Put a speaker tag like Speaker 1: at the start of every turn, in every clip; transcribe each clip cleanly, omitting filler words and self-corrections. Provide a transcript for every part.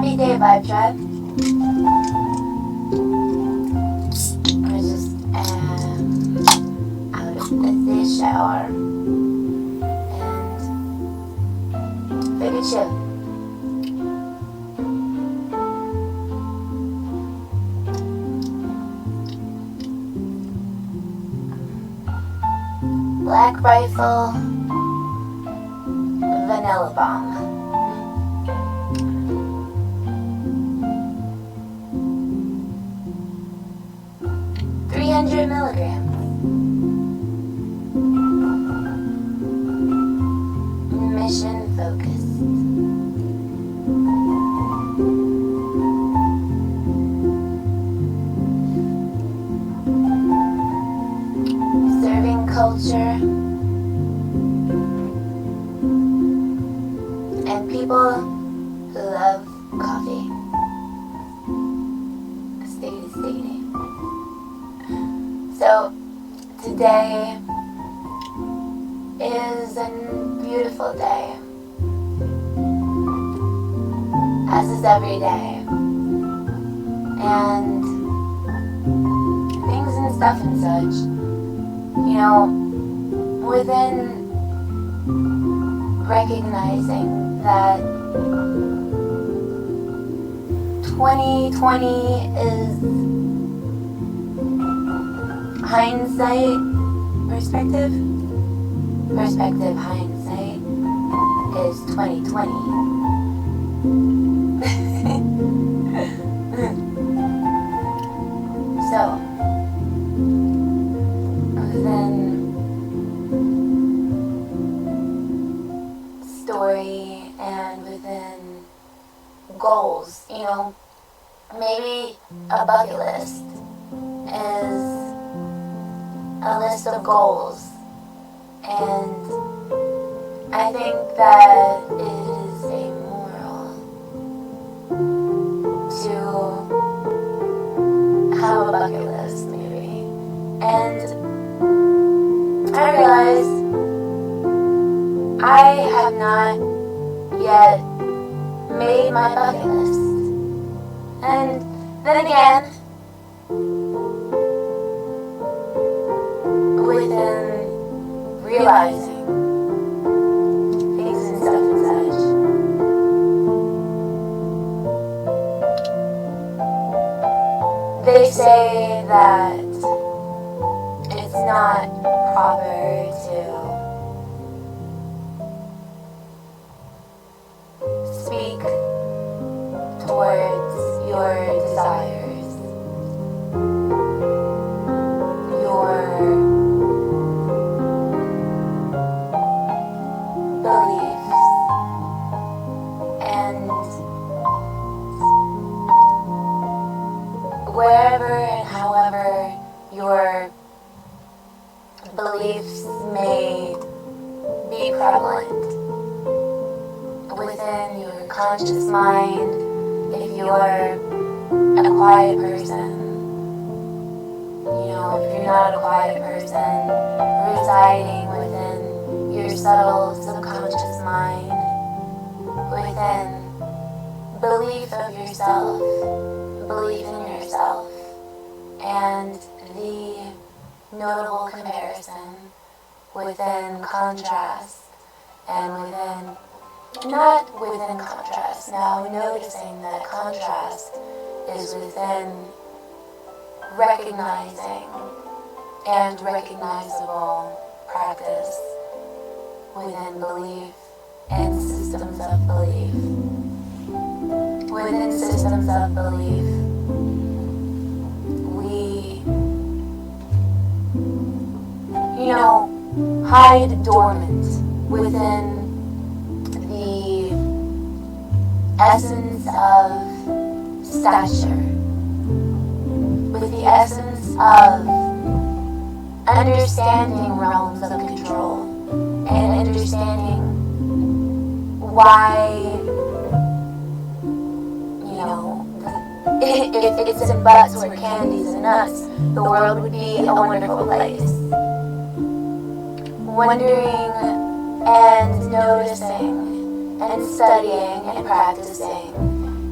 Speaker 1: Happy day, Vibe Tribe. I just out of the shower and figured chill. Black Rifle Vanilla Bomb. milligrams. Mission focused. Serving culture and people who love coffee. Stating. So today is a beautiful day, as is every day, and things and stuff and such, you know, within recognizing that 2020 is hindsight, perspective, hindsight is 2020. So, within story and within goals, you know, maybe a bucket list is a list of goals, and I think that it is amoral to have a bucket list, maybe. And I realize I have not yet made my bucket list, and then again, within realizing things and stuff and such, they say that it's not proper to speak towards your desires, your beliefs, and wherever and however your beliefs may be prevalent within your conscious mind. If you're a quiet person, you know, if you're not a quiet person, residing within your subtle subconscious mind, within belief of yourself, belief in yourself, and the notable comparison within contrast and within, not within contrast, now noticing that contrast is within recognizing and recognizable practice within belief and systems of belief. Within systems of belief, we, you know, hide dormant within the essence of stature, with the essence of understanding realms of control and understanding why, you know, if it's in butts or candies and nuts, the world would be a wonderful place. Wondering and noticing and studying and practicing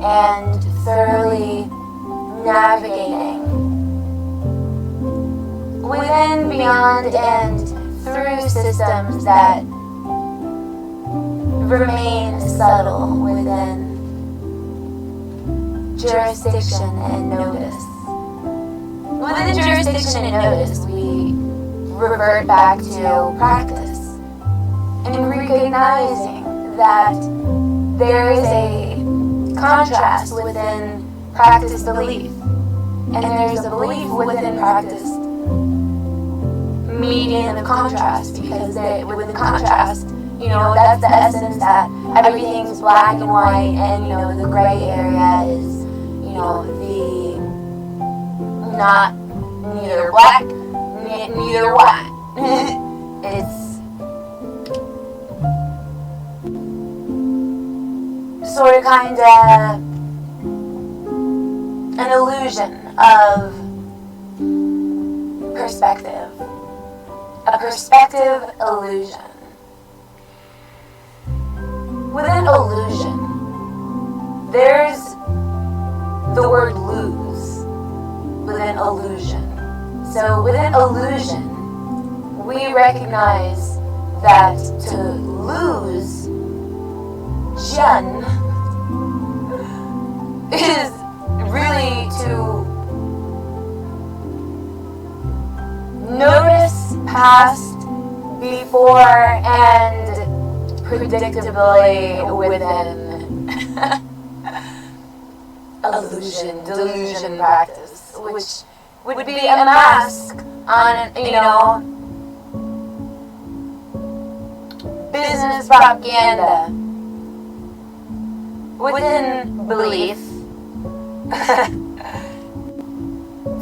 Speaker 1: and thoroughly navigating within, beyond, and through systems that remain subtle within jurisdiction and notice. Within jurisdiction and notice, we revert back to practice and recognizing that there is a contrast within practice belief, and there's a belief within practice median of contrast, because with the contrast, that's the essence that everything's black and white, and the gray area is the not neither black neither white. It's sort of kind of an illusion of perspective. A perspective illusion. Within illusion, there's the word lose within illusion. So within illusion, we recognize that to lose Jen is really to notice past, before, and predictably within illusion, delusion practice, which would be a mask on, business propaganda within belief,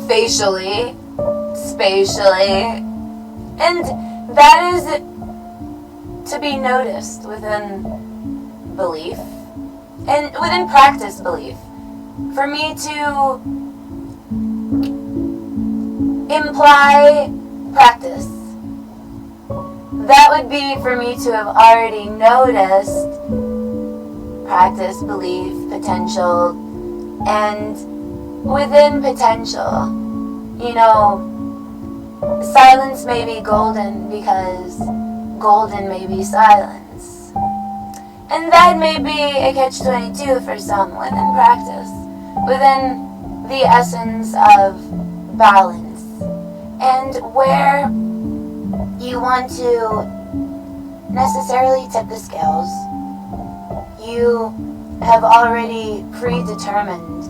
Speaker 1: facially, spatially, and that is to be noticed within belief and within practice belief. For me to imply practice, that would be for me to have already noticed practice, belief, potential, and within potential, silence may be golden because golden may be silence. And that may be a catch-22 for some within practice, within the essence of balance, and where you want to necessarily tip the scales. You have already predetermined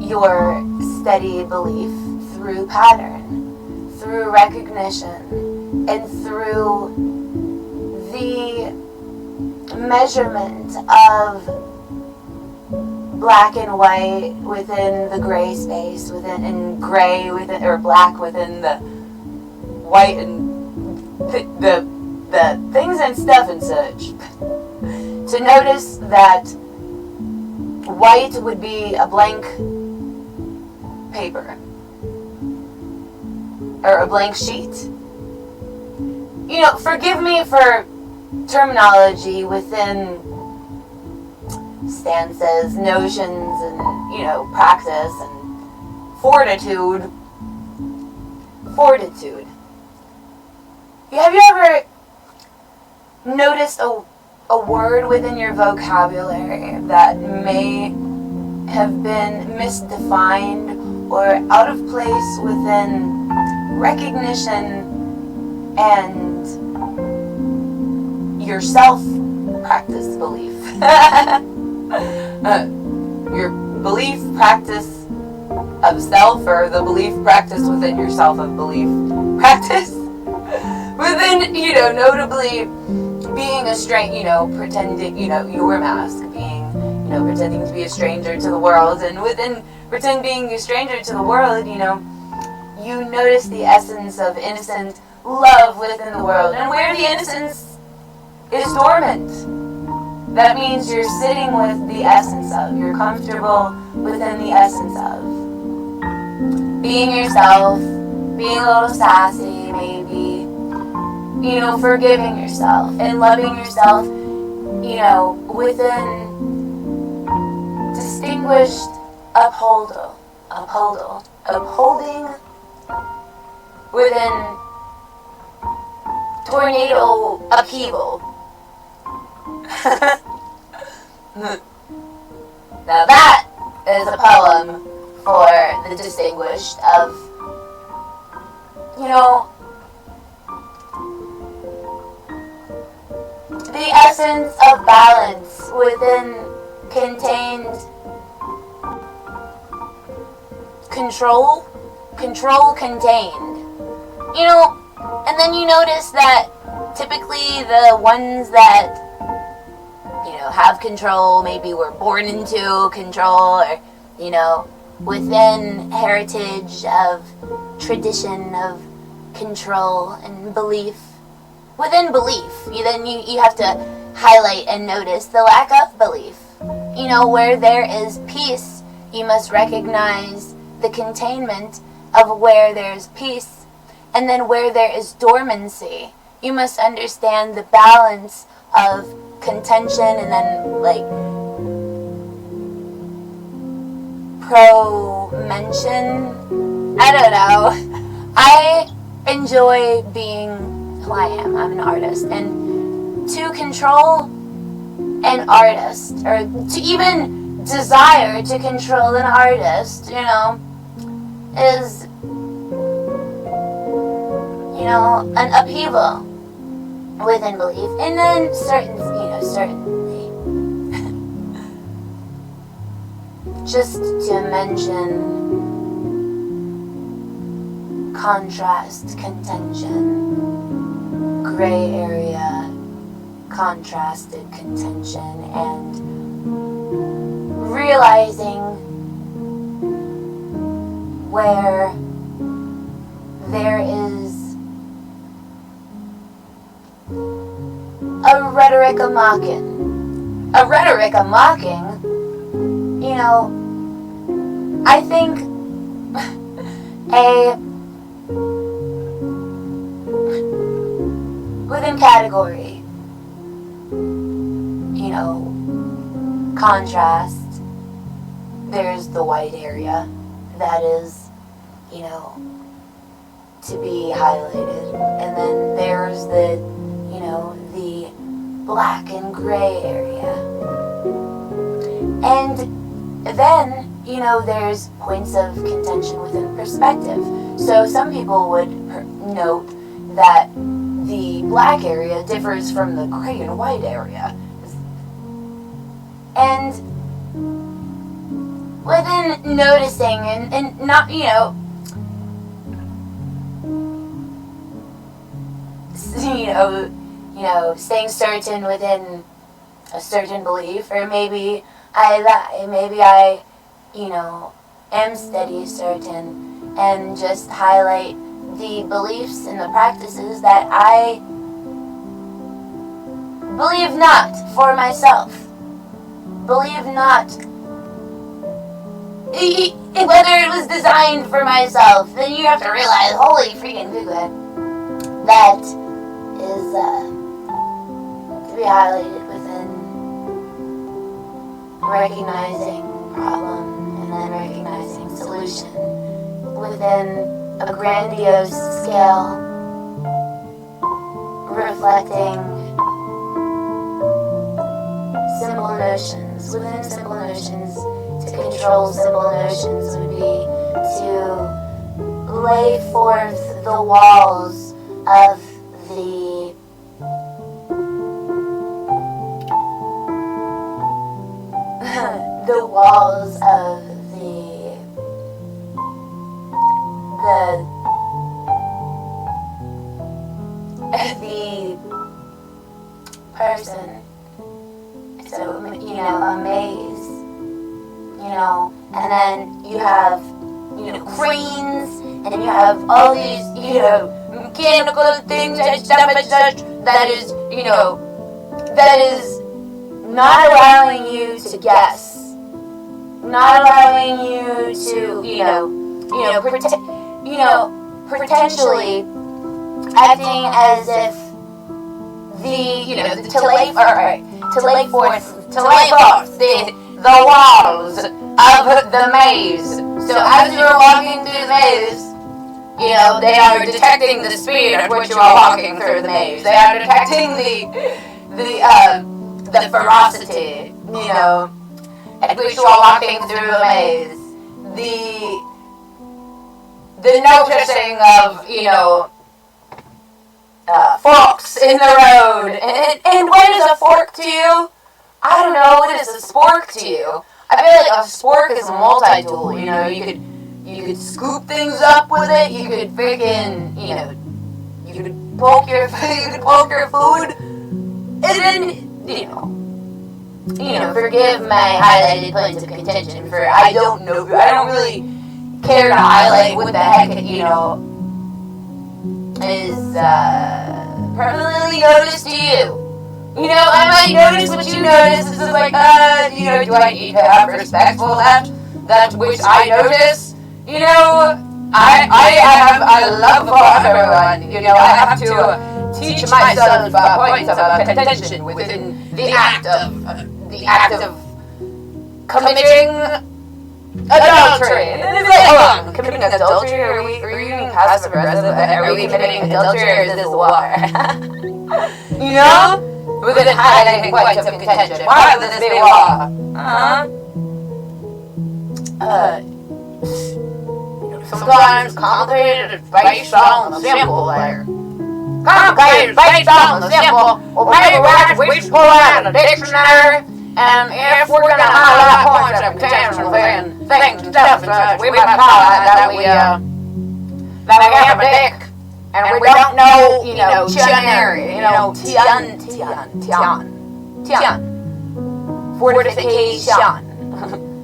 Speaker 1: your steady belief through pattern, through recognition, and through the measurement of black and white within the gray space, and gray within, or black within the white, and the things and stuff and such. To notice that white would be a blank paper, or a blank sheet. Forgive me for terminology within stances, notions, and, practice, and fortitude. Have you ever noticed a word within your vocabulary that may have been misdefined or out of place within recognition and your self-practice belief? Your belief practice of self, or the belief practice within yourself of belief practice? Within, notably being a pretending, your mask, being, pretending to be a stranger to the world, and within pretend being a stranger to the world, you notice the essence of innocent love within the world, and where the innocence is dormant. That means you're sitting with the essence of, you're comfortable within the essence of being yourself, being a little sassy, maybe, forgiving yourself and loving yourself, within, to distinguished upholding within tornado upheaval. Now that is a poem for the distinguished of, the essence of balance within contained control contained. And then you notice that typically the ones that, have control maybe were born into control, or, within heritage of tradition of control and belief. Within belief, you have to highlight and notice the lack of belief. Where there is peace, you must recognize the containment of where there's peace. And then where there is dormancy, you must understand the balance of contention and then, pro-mention. I don't know. I enjoy being who I am. I'm an artist. And to control an artist, or to even desire to control an artist, is, an upheaval within belief. And then certainly, just to mention contrast, contention, gray area, contrasted contention, and realizing where there is a rhetoric of mocking. I think within category, contrast, there's the white area that is, to be highlighted. And then there's the black and gray area. And then, there's points of contention within perspective. So some people would note that the black area differs from the gray and white area. And within noticing and not, staying certain within a certain belief, or maybe I lie, maybe I, am steady certain, and just highlight the beliefs and the practices that I believe not for myself. Believe not, whether it was designed for myself, then you have to realize, holy freaking good, that is, to be highlighted within recognizing problem and then recognizing solution within a grandiose scale, reflecting simple notions. Within simple notions, to control simple notions would be to lay forth the walls of the walls of the person. So, a maze, and then you have, cranes, and you have all these, mechanical things that is not allowing you to guess, not allowing you to, potentially acting as if to lay forth the walls of the maze. So as you're walking through the maze, you know, they are detecting the speed at which you are walking through the maze. They are detecting the ferocity, you know, at which you are walking through the maze. The noticing of, you know, forks in the road. And what is a fork to you? I don't know. What is a spork to you? I feel like a spork is a multi-tool. You know, you could scoop things up with it. You could freaking, you know, you could poke your food. And then, you know, forgive my highlighted points of contention for I don't really care to highlight what the heck, you know, is permanently noticed to you. You know, I might notice what you notice. This is like, you know, do I need to have respect for that which I notice? You know, I love for everyone. You know, I have to teach myself points of contention within the act of committing adultery. And it's like, hold on, committing adultery? Are you being passive aggressive? Are we committing adultery or is this war? You know? Within highlighting points of contention. Why would this be war? Sometimes complicated is based on the simple there. Complicated is based on the simple. Well, maybe we should pull out a dictionary, and if we're going to highlight points of contention within things and stuff and such, we must highlight that we have a dick. And we don't know, you know, Tianary, you know, Tian. Fortification.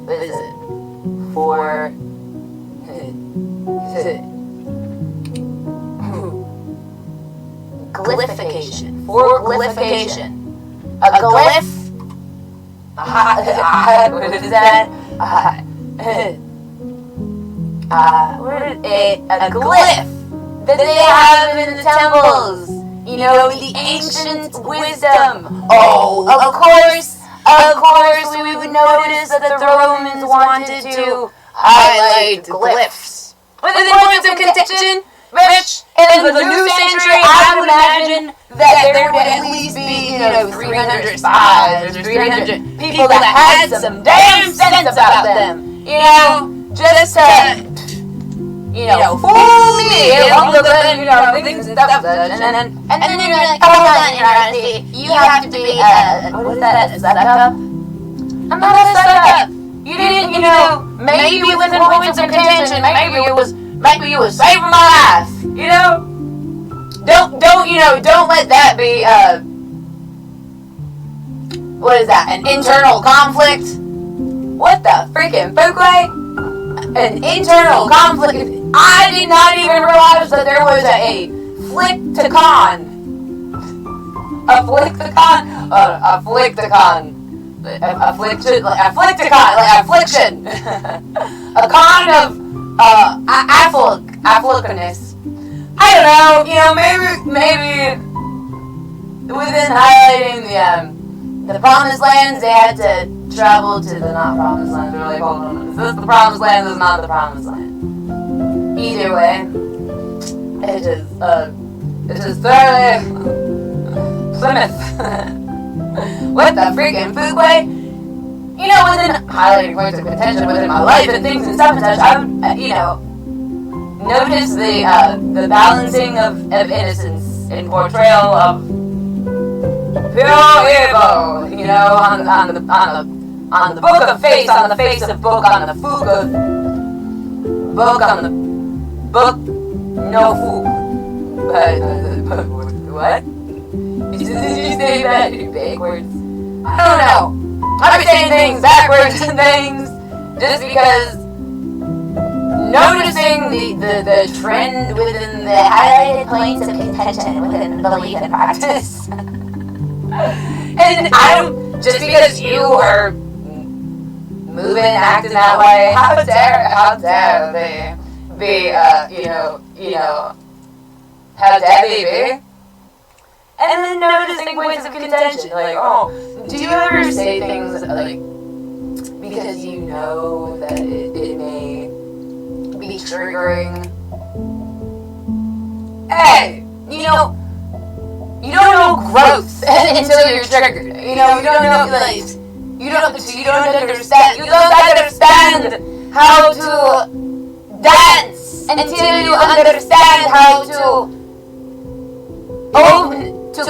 Speaker 1: What is it? Glyphication. Fortification. A glyph. What is that? A glyph that they have in the temples. You know, the ancient wisdom. Oh, of course, we would notice that the Romans wanted to highlight glyphs. Within points of contention, which in the new century, I would imagine that there would at least be, you know, 300 spies or 300 people that had some damn sense about them. You know, just to, you know, fool me, longer than, you know, things and stuff. And then you're like, hold on, you have to be, what is that, a suck-up? I'm not a suck-up. You didn't, you know, maybe within points of contention, maybe you was saving my life, you know? Don't let that be, what is that, an internal conflict? What the freaking fuckway? An internal conflict. I did not even realize that there was a flicticon. A flicticon? Affliction, like affliction. A con of afflictiveness. I don't know. You know, maybe within highlighting the promised lands, they had to travel to the not promised land. They're like, hold on, is this the promised land? This is not the promised land. Either way, it is thoroughly Plymouth. What the freaking foodway? You know, within highlighting points of contention within my life and things and stuff and such, I would, you know, notice the balancing of innocence in portrayal of pure evil. You know, on the book of face, on the face of book, on the fook of book, on the book, no fook. But what? Did you say that backwards? I don't know. I'm saying things backwards and things just because noticing the trend within the highlighted points of contention within belief and practice. And I don't, just because you are moving, acting that way, how dare they be, how dare they be? And then noticing points of contention, like, oh, do you ever say things like, because you know that it may be triggering. Hey, you don't know growth until you're triggered. You don't know, like, you don't understand how to dance until you understand how to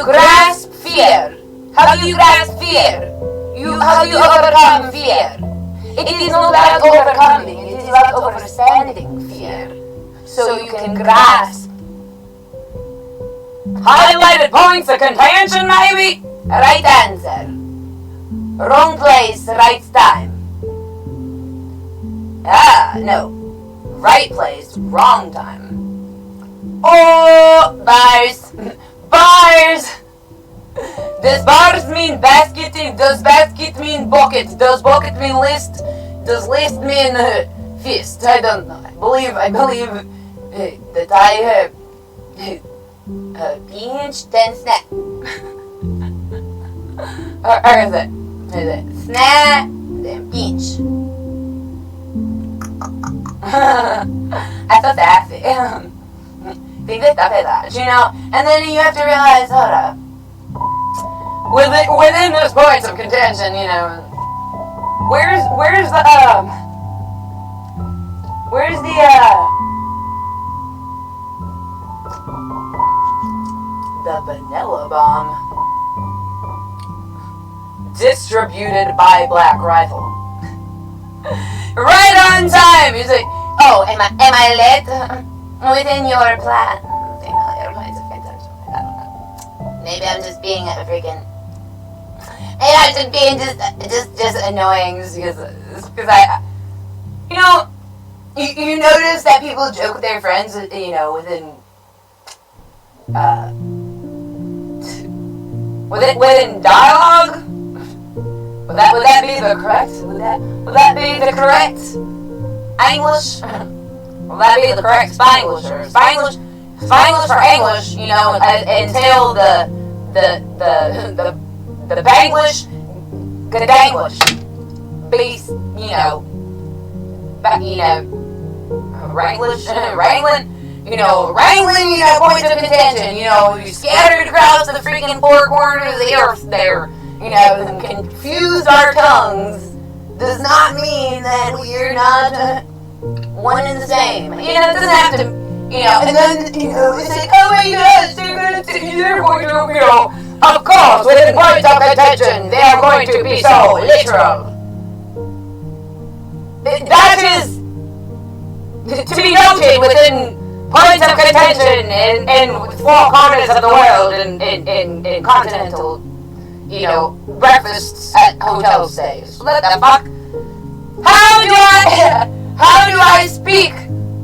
Speaker 1: grasp fear. How do you grasp fear? How do you overcome fear? It is not about overcoming, it is about understanding fear. So you can grasp. Highlighted points of contention, maybe? Right answer. Wrong place, right time. No. Right place, wrong time. Oh, bars. Bars! Does bars mean basketing? Does basket mean bucket? Does bucket mean list? Does list mean fist? I don't know. I believe that I have pinch, then snap. or is it snap, then pinch? I thought that's it. Think that stuff is that, and then you have to realize, hold up. Within those points of contention, where's the vanilla bomb distributed by Black Rifle. Right on time. He's like, oh, am I late within your plan? Your points of contention. I don't know. Maybe I'm just being a freaking. Maybe I'm just being just annoying, just because I, you notice that people joke with their friends, within dialogue. Would that be the correct? Would that be the correct English? Will that be the correct Spanglish or Spanglish for English? Until the Banglish, Gadanglish, beast, Wranglish, wrangling, points of contention, you scattered across the freaking four corners of the earth there, and confuse our tongues does not mean that we're not one and the same. It doesn't have to, and then, it's like, oh my gosh, they're going to, of course, within points of contention, they are going to be so literal. That is to be noted within points of contention in four corners of the world in continental, breakfasts at hotel stays. What the fuck? How do I speak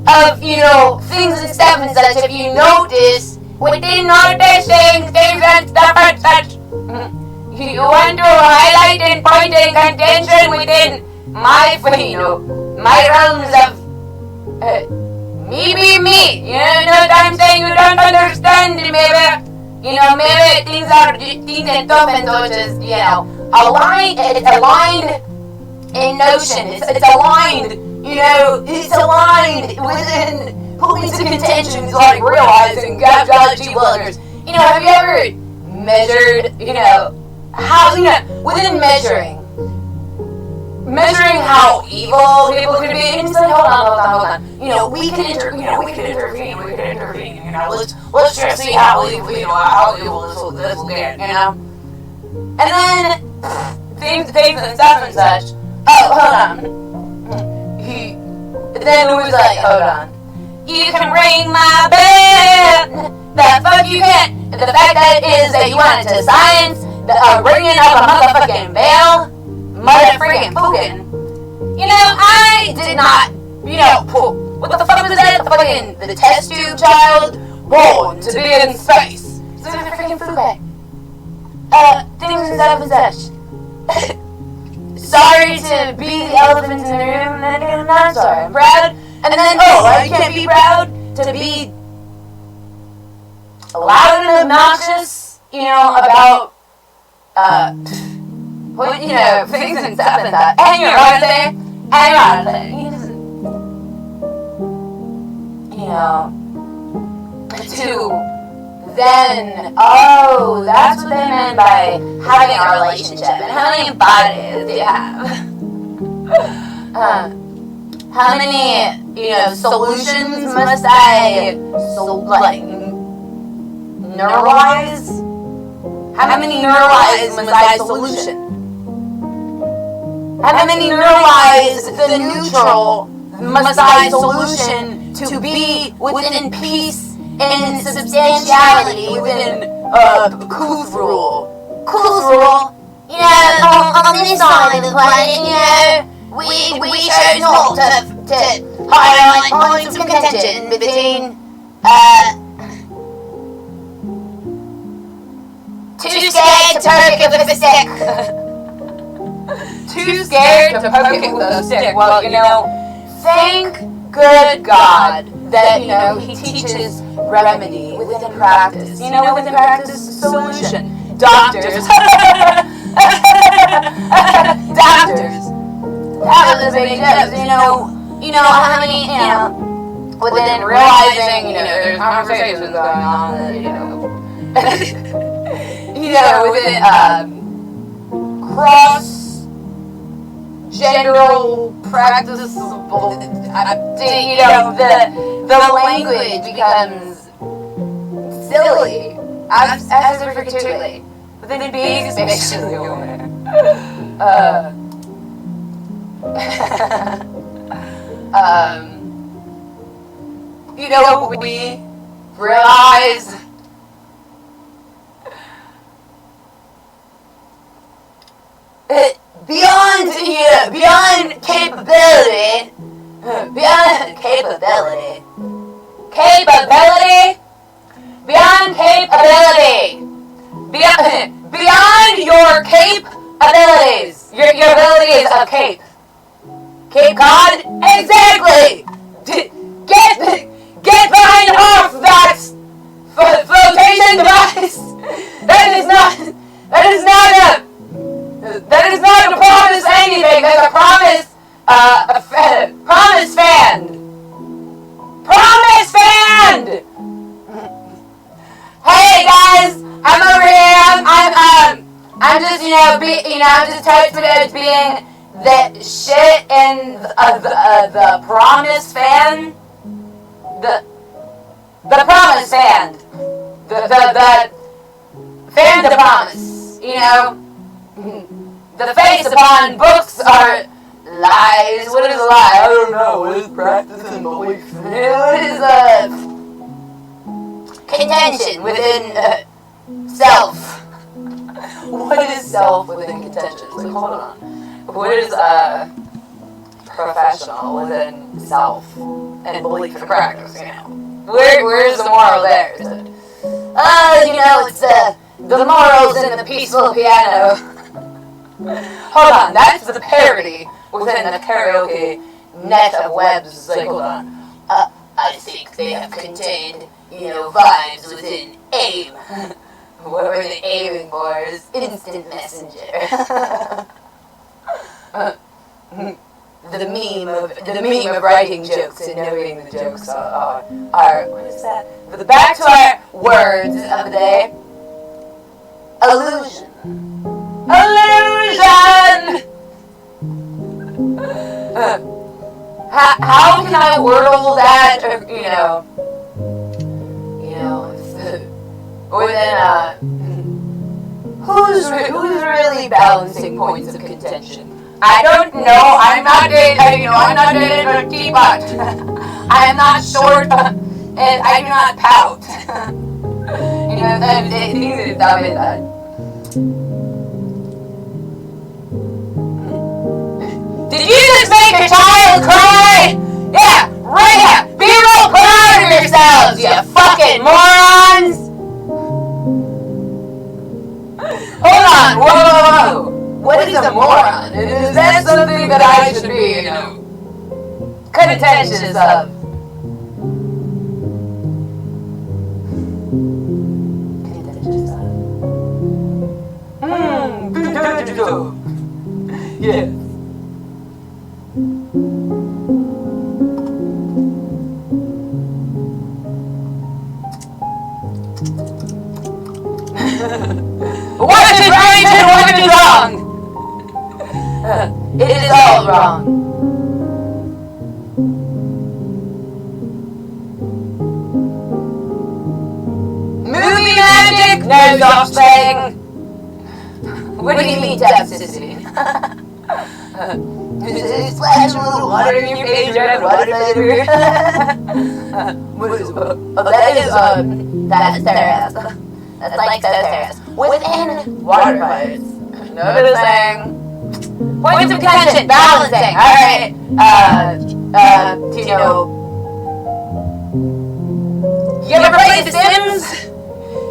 Speaker 1: of, things and stuff and such if you notice within noticing things and stuff and such, you want to highlight and point in contention within my realms of me be me. You know what I'm saying? You don't understand, maybe. Maybe things and stuff and such is, aligned. It's aligned in notion. It's aligned. It's aligned within points of contention, like realizing galaxy builders. Have you ever measured, how, within measuring how evil people could be? And it's like, hold on. We can intervene. Let's just see how evil this will get. And then things and stuff and such. Oh, hold on. Then it was like, hold on. You can ring my bell. The fuck you can't. The fact that is that you wanted to science the ringing of a motherfucking bell. Motherfucking fucking. I did not, what the fuck was that? The test tube child born to be in space. So the freaking fugue. Things and stuff and such. Sorry to be the elephant in the room, and then I'm not sorry. I'm proud. And then, I can't be proud to be loud and obnoxious, about, put, things and stuff and that, and you're on there, and you're on there. To then, oh, that's what they meant by having a relationship, and how many bodies do you have? How many, solutions must I, neuralize? How many neuralize must I solution? How many neuralize the neutral must I solution to be within peace and substantiality within Kuth rule? Kuth rule, on this side of the planet, we chose not to highlight points of contention between too scared to poke it with a stick. Too scared to poke it with a stick. Well, thank good God that, he teaches remedy within practice. Within practice, solution. Doctors. Doctors. That was a big tip. How many, within realizing, there's conversations going on that, within, cross-general practice, the language becomes silly, absolutely, within being spatially aware. We realize beyond capability, beyond capability, beyond your cape abilities, your abilities of cape. Cape Cod? Exactly! Get behind off that flotation device! That is not a promise anything. That's a promise, promise fan. Promise fan! Hey guys, I'm over here. I'm just, I'm just toasted being the shit in the promise fan. The promise fan. The fan to promise. The face upon books are lies. What is a lie? I don't know. What is practice and belief? What is contention within self? What is self within contention? Like, hold on. What is professional within self and belief and practice? Where's the moral there? Is it? It's the morals in the peaceful piano. Hold on, that's the parody within the karaoke net of webs. Like, hold on. I think they have contained, vibes within AIM. What were they aiming for? Is instant messenger. The meme of writing jokes and knowing the jokes are what is that? But back to our words of the day. Illusion. How can I wordle that? Within who's really balancing points of contention? I don't know. I'm not dated for teapot. I am not short, and I do not pout. Things that mean that. Did you just make a child cry? Yeah, right here. Be real proud of yourselves, you fucking morons. Hold on. Whoa. What is a moron? Is that something that I should be, contentious of? Contentious of. Yes. What is right and what is wrong? It is all wrong. Movie magic? No such thing. What do you mean toxicity? Splash a little water in your face, red water later. That's Sarah's. That's like Sarah's. Within water parts. Noticing. Points of contention. Balancing. Alright. You ever play The Sims?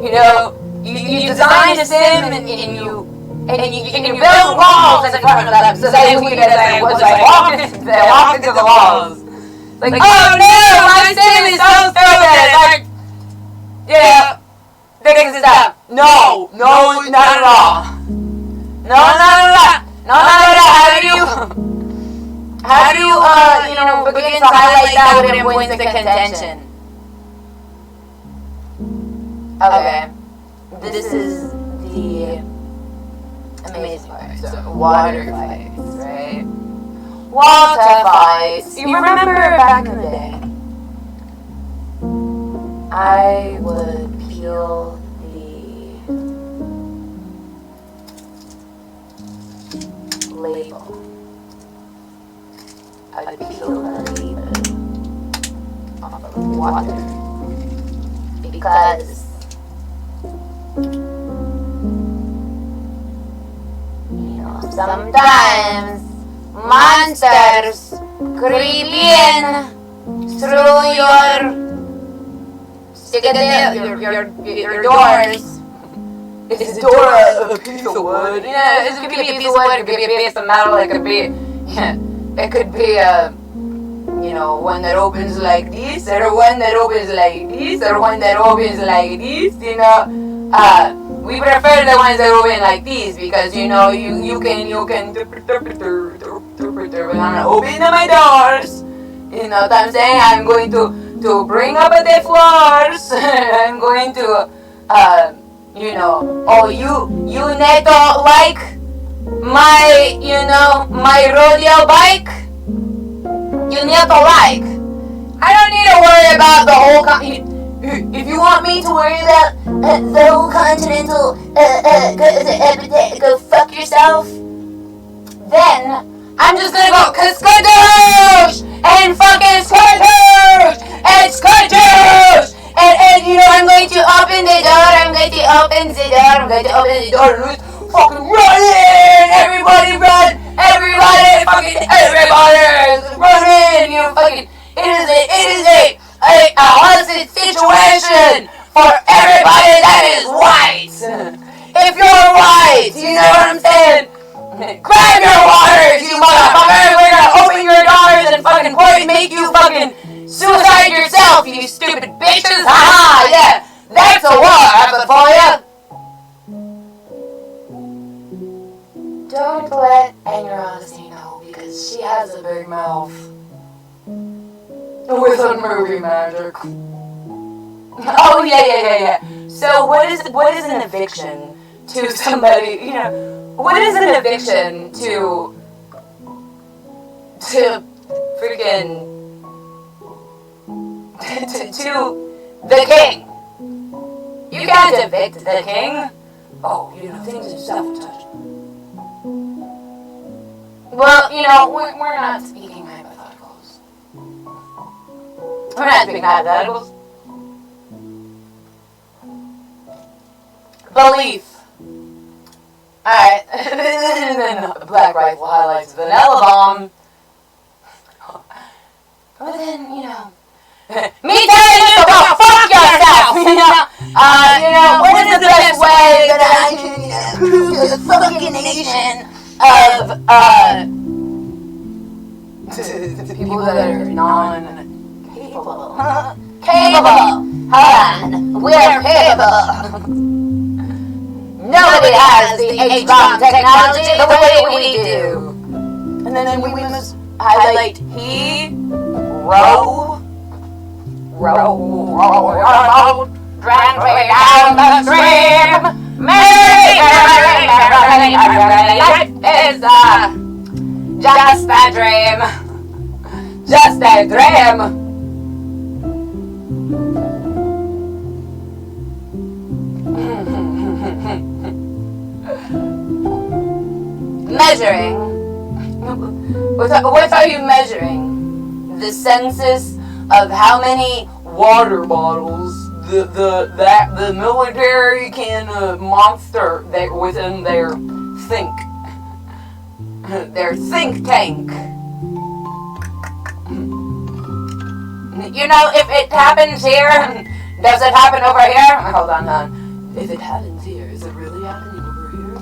Speaker 1: You know, you design a sim and you build walls in front of them so they walk into the walls. Like, oh no, my sim is so stupid. Like, yeah, fix this up. No, not at all. No, not at all. How do you begin to highlight that within points of contention? Okay, this is the amazing part. So, water fights, right? Water fights. You remember back in the day, I would peel the label. I would peel the label off of water because sometimes monsters creep in through your doors. Is the door a piece of wood? Yeah, it could be a piece of wood, it could be a piece of metal, it could be one that opens like this, or one that opens like this, or one that opens like this, we prefer the ones that open like these because you can when I'm opening my doors. You know what I'm saying? I'm going to bring up the floors. I'm going to you neto like my rodeo bike. You neto like. I don't need to worry about the whole if you want me to worry about the whole continental go fuck yourself, then I'm just gonna go skadoosh and fucking skadoosh and skadoosh and I'm going to open the door. I'm going to open the door and fucking run in. Everybody run. Everybody run in. It is a hostage situation for everybody that is white. If you're white, you know what I'm saying? Grab your waters, you motherfucker. We're gonna open your doors and fucking make you fucking suicide yourself, you stupid bitches. Haha, yeah. That's a war effort for you. Don't let Honesty know because she has a big mouth. With a movie magic. Oh yeah. So what is an eviction to somebody? What is an eviction to freaking to the king? You can't evict the king. Oh, things are self-touch. Well, we're not speaking hypotheticals. We're not speaking hypotheticals. Belief. Alright. Black Rifle highlights Vanilla Bomb. But then, me telling you to go fuck yourself! What is the best way that I can prove the fucking nation of, people that are non-capable? Capable! Hold on. We're capable. Nobody has the H-bomb technology the way we do. And then we must highlight he, row, gently down the stream. Life is just a dream. Just a dream. Measuring. What are you measuring? The census of how many water bottles the military can monster within their think tank. You know, if it happens here, does it happen over here? Hold on, hon. If it happens here, is it really happening over here?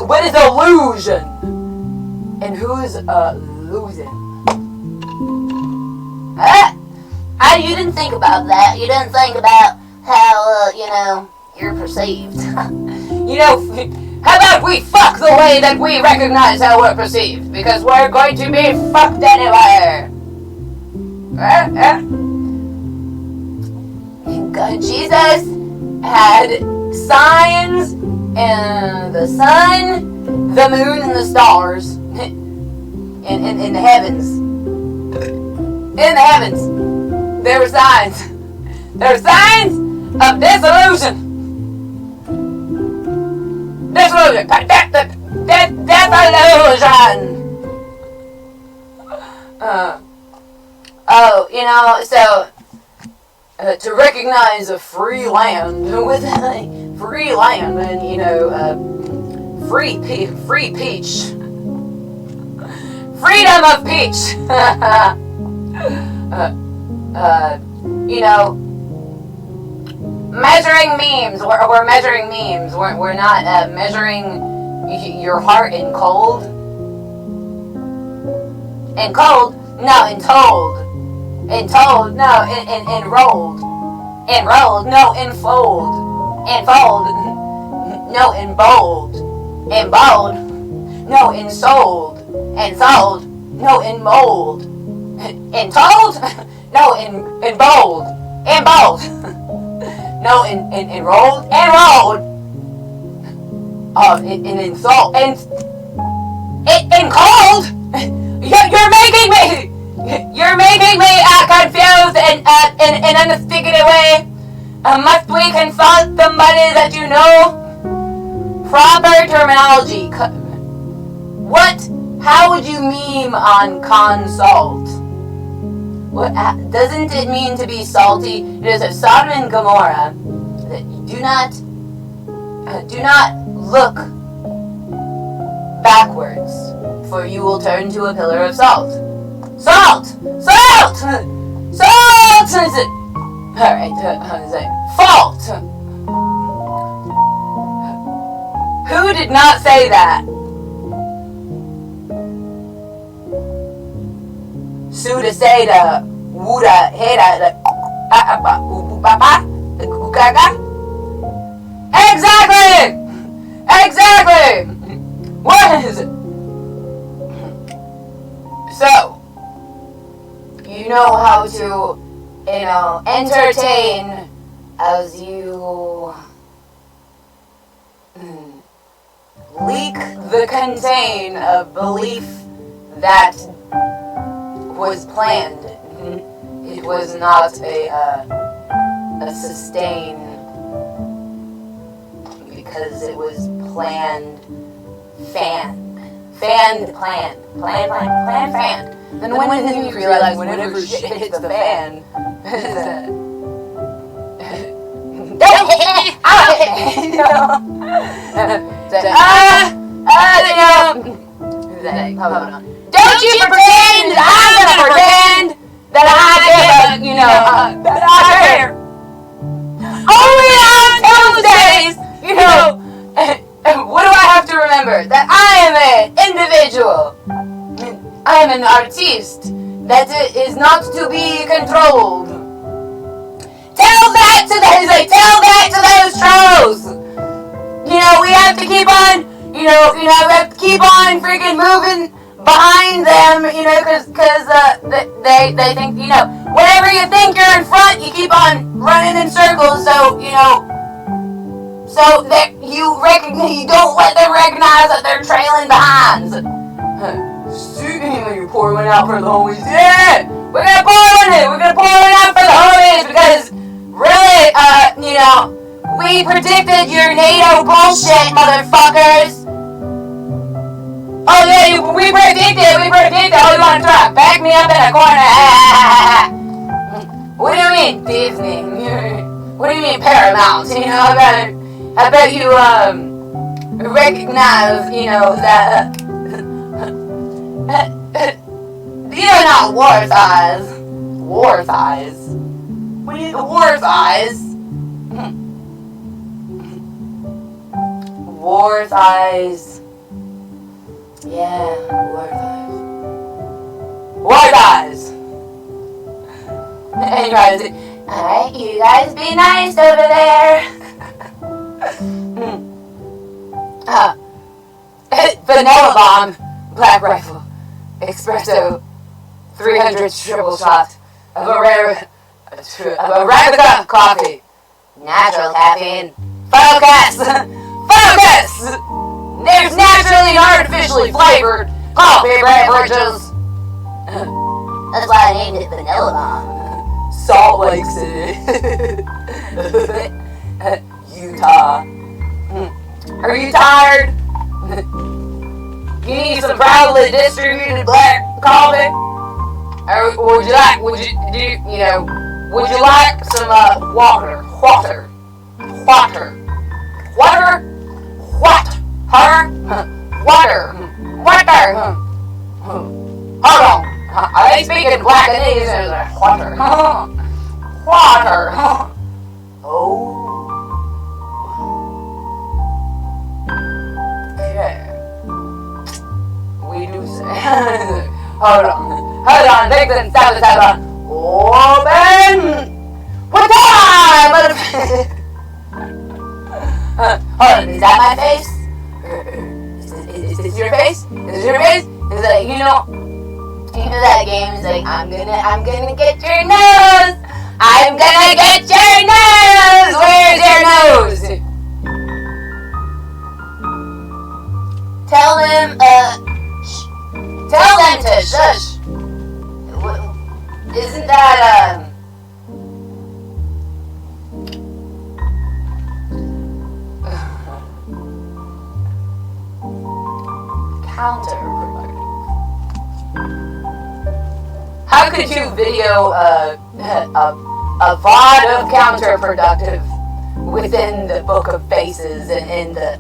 Speaker 1: What is illusion? And who's losing? You didn't think about that. You didn't think about how, you're perceived. How about we fuck the way that we recognize how we're perceived? Because we're going to be fucked anyway. God, Jesus had signs in the sun, the moon, and the stars. In the heavens. In the heavens. There were signs. There were signs of disillusion. Disillusion. Disillusion. So to recognize a free land with a free land and free peach, freedom of peach. Measuring memes. We're measuring memes. We're not measuring your heart in cold. In cold? No, in told. In told? No, in enrolled. Enrolled? No, in fold. In fold? No, in bold. In bold? No, in sold. In sold? No, in mold. In told? No, in bold. In bold. No, in enrolled. Enrolled. In insult. In cold? You're making me confused in an unstickity way. Must we consult somebody that you know? Proper terminology. How would you meme on consult? What doesn't it mean to be salty? It is of Sodom and Gomorrah that you do not look backwards, for you will turn to a pillar of salt. Salt! Salt! Salt! Alright, fault! Who did not say that? Suda Seda, Wuda, Heda, Exactly! Exactly! What is it? So, you know how to, entertain as you leak the contain of belief that was planned. It was not a sustain, because it was planned, fanned. Then when you realize whenever shit hits the fan, don't hit me! I'll hit me! Hold on. Don't you pretend that I'm gonna pretend that I give that I care. Only on Tuesdays, what do I have to remember? That I am an individual. I am an artiste. That is not to be controlled. Tell that to those trolls. We have to keep on, we have to keep on freaking moving behind them, you know, because they think, you know, whenever you think you're in front, you keep on running in circles, so, you know, so that you don't let them recognize that they're trailing behind. You pour one out for the homies. Yeah! We're gonna pour one in! We're gonna pour one out for the homies because really, you know, we predicted your NATO bullshit, motherfuckers! Oh yeah, we predicted! Oh, you wanna try to back me up in a corner? What do you mean, Disney? What do you mean, Paramount? You know, I bet you, recognize, you know, that, these are not war thighs. War thighs? What do you, war thighs? War thighs. Yeah, war thighs. War thighs! Anyways, alright, you guys be nice over there. Vanilla bomb, black rifle, espresso, 300 triple shot of Arabica coffee, natural caffeine. Focus! Focus! There's naturally and artificially flavored coffee beverages. That's why I named it Vanilla Bomb. Salt Lake City. Utah. Are you tired? You need some proudly distributed black coffee? Or would you like, would you like some water? Water. Hold on. Are they speaking Blackanese or is it water? Water. Oh. Okay. We do say. Hold on. Take the step on. Open. What time, motherfucker? Hold on. Is that my face? Is this your face? Is it like, you know that game is like, I'm gonna get your nose. I'm gonna get your nose. Where's your nose? Tell them to shush. Isn't that, counterproductive? How could you video a VOD of counterproductive within the Book of Faces and the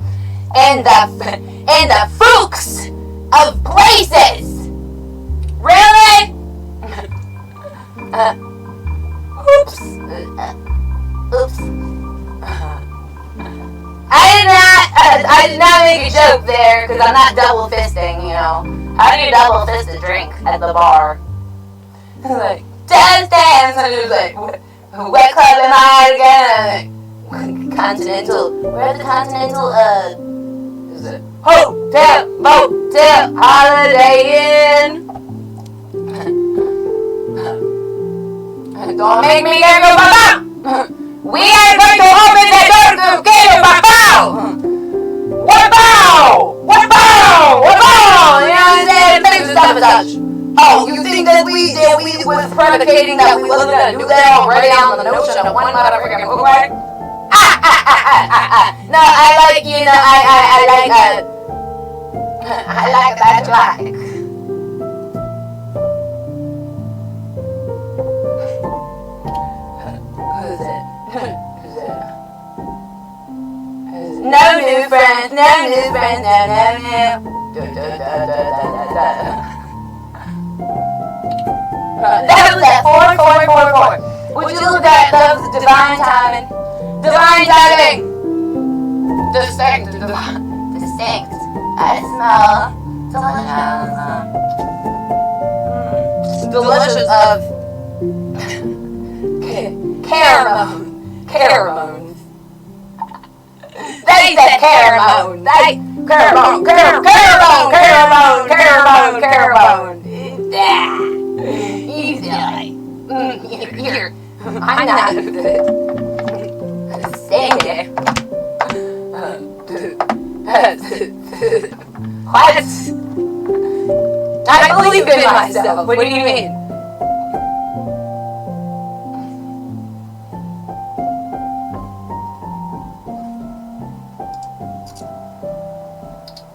Speaker 1: Fuchs of Places? Really? Oops. I did not make a joke there because I'm not double fisting, you know. How do you double fist a drink at the bar? Like, just dance, and it was like, what club am I again? Continental, where's the Continental, is it Hotel, Motel, Holiday Inn? Don't make me get go bye. We ain't going to open that door to get it bye. What about? You know what I'm saying? Make stuff as such. Oh, you think that we was predicating that we wasn't gonna do that already on the notion of one motherfucking book right? No, I like, you know, I like that like. Who's it? No new friends, no. That was at 4. Would you look at those divine timing? Divine timing! Distinct. I smell delicious of caramel. They said Caramone. Caramone. Yeah. He's like, I'm not singing. What? I believe in myself. What do you mean?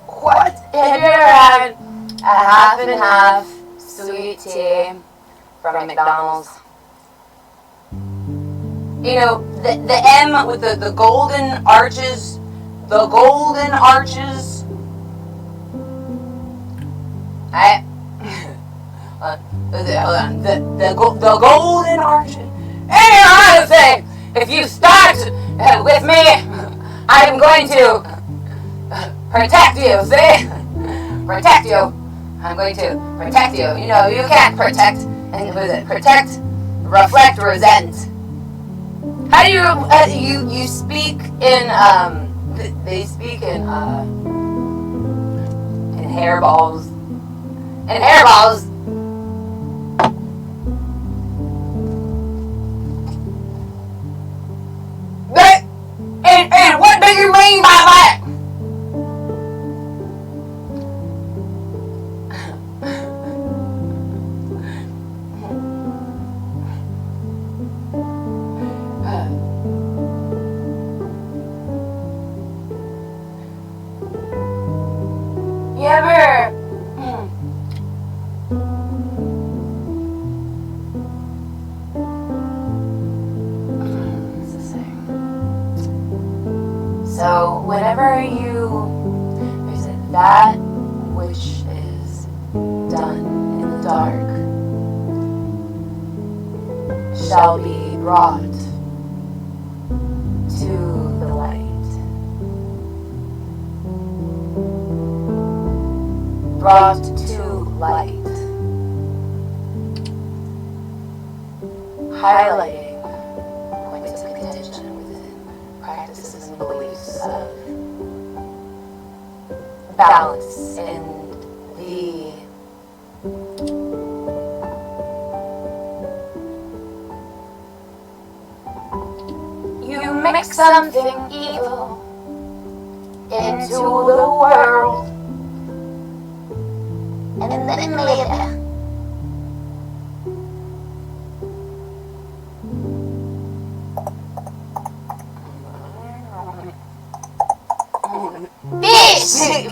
Speaker 1: What? Have you ever had a half and half sweet tea from McDonald's? You know, the M with the golden arches. The golden arches. Hold on. The golden arches. Any other thing. If you start with me, I'm going to protect you. See? Protect you. I'm going to protect you. You know, you can't protect. And what is it? Protect, reflect, resent. How do you speak in they speak in hairballs. In hairballs. And what do you mean by that? You ever so whenever there's that which is done in the dark shall be brought to the light. Brought to light. Highlighting points of contention within practices and beliefs of balance in the you mix something evil into the world and then later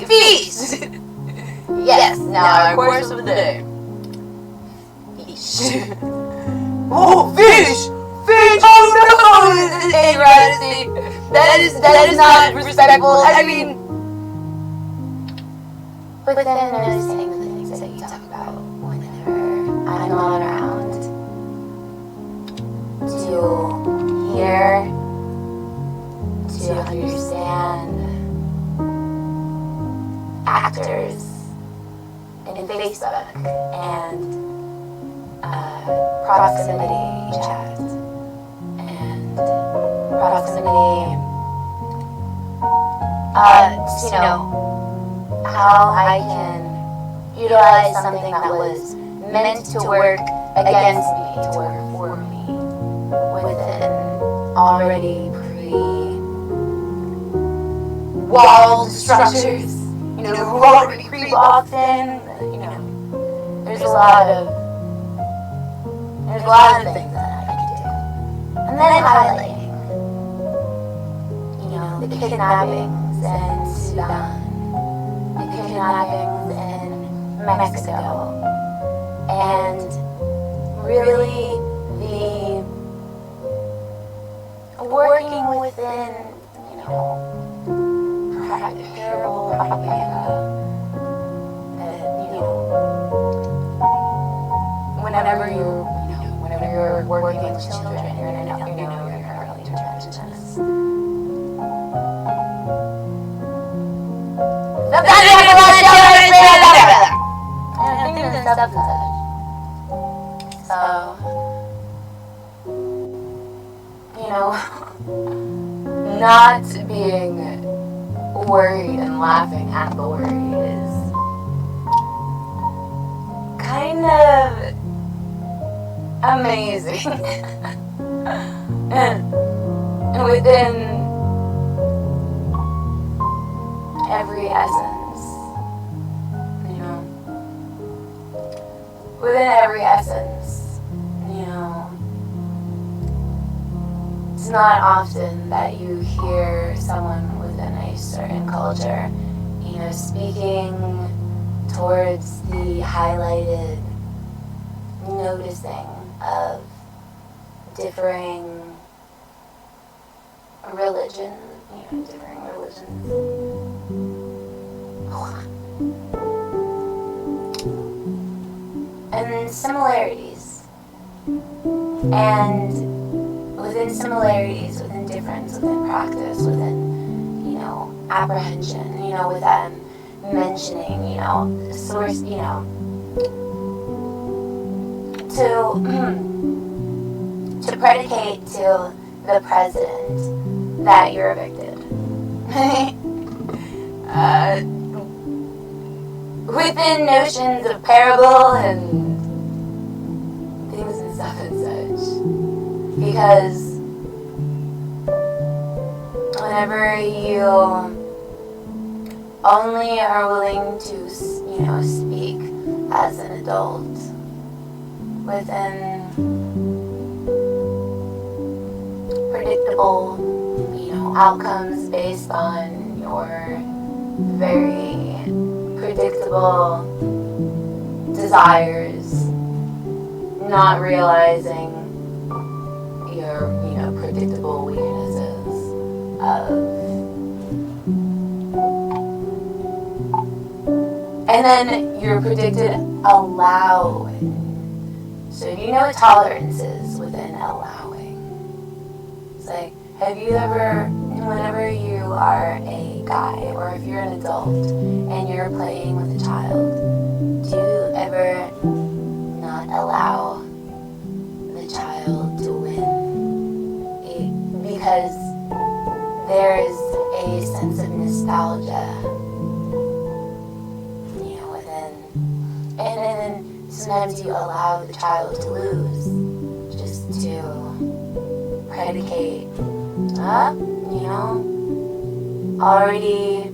Speaker 1: Fish! Yes, now our course of the day. Fish. Oh, fish! Fish! Oh no! Hey, Rodney, that is not respectful. I mean, but then noticing the things that you talk about whenever I'm not around to hear, to understand actors in Facebook and proximity chat and proximity you know, how I can utilize something that was meant to work against me to work for me within already pre-walled structures. You know, who already pre-locked in, you know, there's a lot of things that I can do. And then highlighting, you know, the kidnappings in Sudan, the kidnappings in Mexico, and really the working within, you know, terrible propaganda that, you know, whenever you're working with children, you're an early interventionist. Sometimes you have to let children say that. I think there's stuff to touch. So, you know, not being worried and laughing at the worry is kind of amazing. and within every essence, you know, within every essence, you know, it's not often that you hear someone within a certain culture, you know, speaking towards the highlighted noticing of differing religion, you know, differing religions. And similarities. And within similarities, within difference, within practice, within, you know, apprehension, you know, within mentioning, you know, source, you know, to predicate to the president that you're evicted. Within notions of parable and things and stuff and such. Because whenever you only are willing to, you know, speak as an adult within predictable, you know, outcomes based on your very predictable desires, not realizing your, you know, predictable weaknesses of, and then your predicted allowing. So do you know what tolerance is within allowing? It's like, have you ever, whenever you are a guy, or if you're an adult and you're playing with a child, do you ever not allow the child to win? Because there is a sense of nostalgia, you know, within, and then sometimes you allow the child to lose just to predicate, you know, already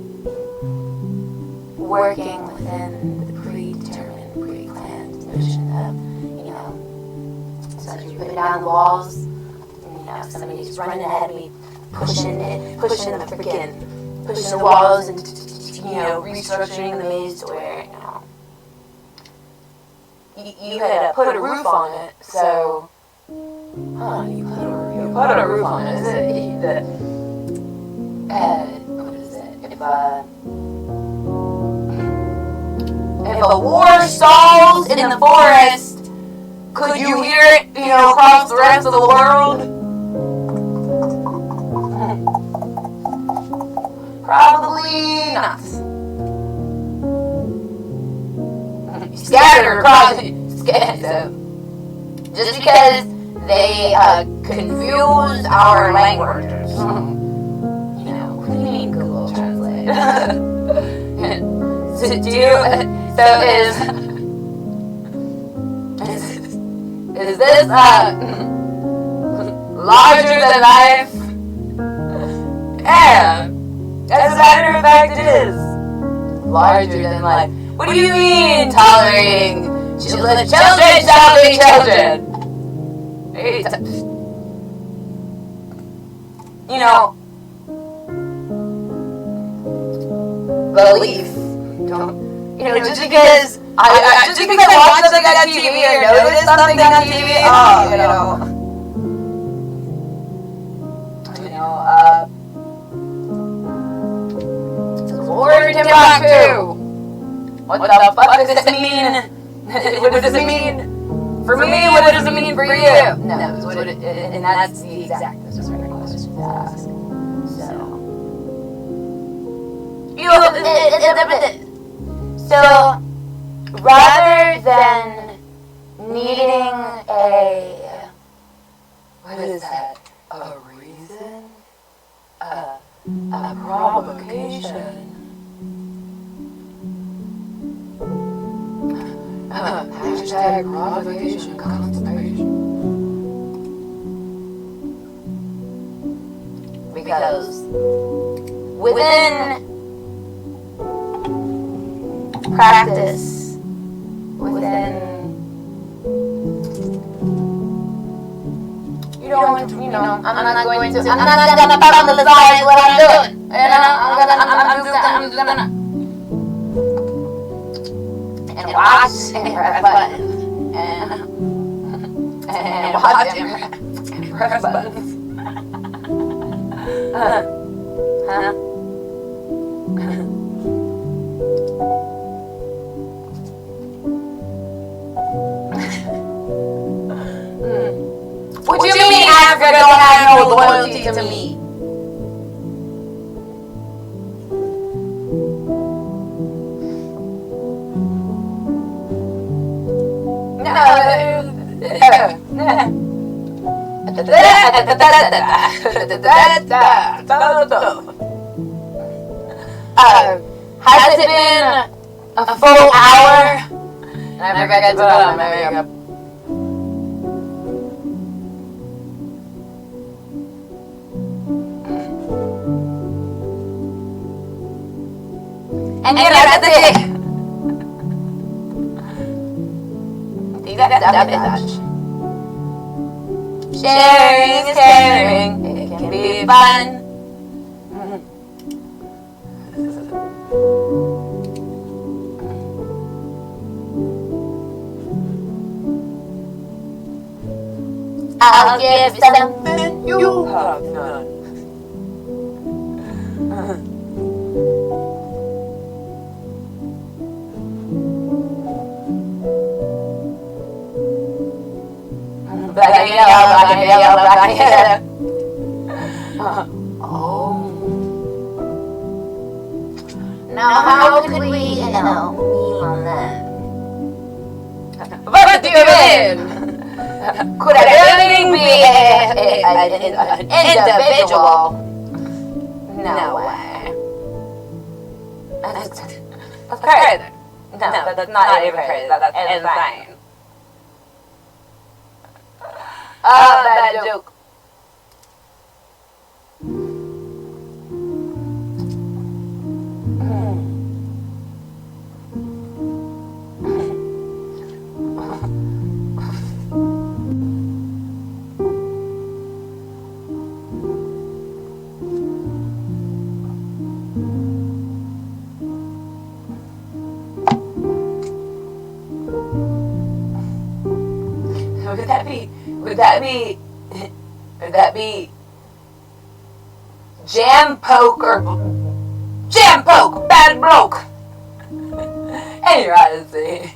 Speaker 1: working within the predetermined, pre-planned notion of, you know, so as you're putting down the walls, you know, somebody's running ahead of me, pushing the walls and, you know, restructuring the maze to where, you know, you had put a roof on it, so, you put a roof on it. Is it what is it? If a war stalls in the forest, could you hear it, you know, across the rest of the world? Probably not. Scattered across, so just because they confuse our languages. You know, what do you mean Google Translate? Is this larger than life? Yeah, as a matter of fact, it is larger than life. What do you mean tolerating children shall be children? You know, belief. Don't, you know, just because I watch something on TV or notice something on TV, war in Timbuktu. What the fuck does this mean? What does it mean for me? What does it mean for you? No, it's what it, and that's the exact question to ask. So, you know, so rather than needing what is that? A reason? A provocation. Hashtag provocation constipation. Because within practice, within, you don't, you know, I'm not going to publicize what I'm doing. You know, I'm just gonna and watch and press buttons and watch and press buttons. What do you mean Africa don't have no loyalty to me? Has it been a full hour? And I forgot to put on my makeup. And you know, that's it. Sharing is caring. It can be fun. I'll give something you have none. Oh. Now how could we, meme on that? What do you mean? Could anything be an individual? No way. That's crazy. No, that's not even crazy. That's insane. Bad joke. Would that be jam poke bad broke? And you're honestly.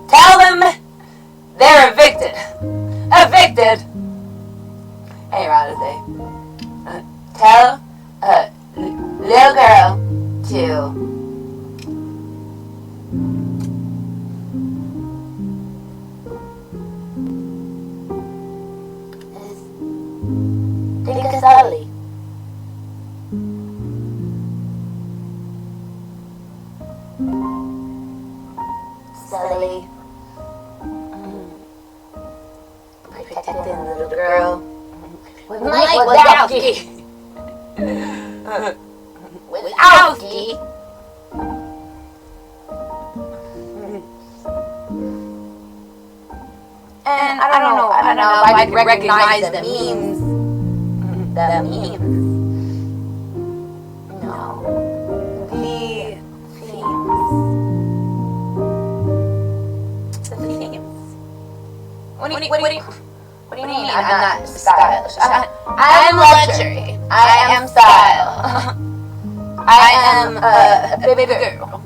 Speaker 1: Tell them they're evicted. Evicted. Hey, honestly. Tell a little girl to take a slowly. Slowly. Protecting the little girl with Mike Wazowski. Wazowski. And I don't know if I can recognize the memes. The memes. No. The themes. The themes. What do you mean? I'm not stylish. I'm luxury. I am style. I am a baby girl.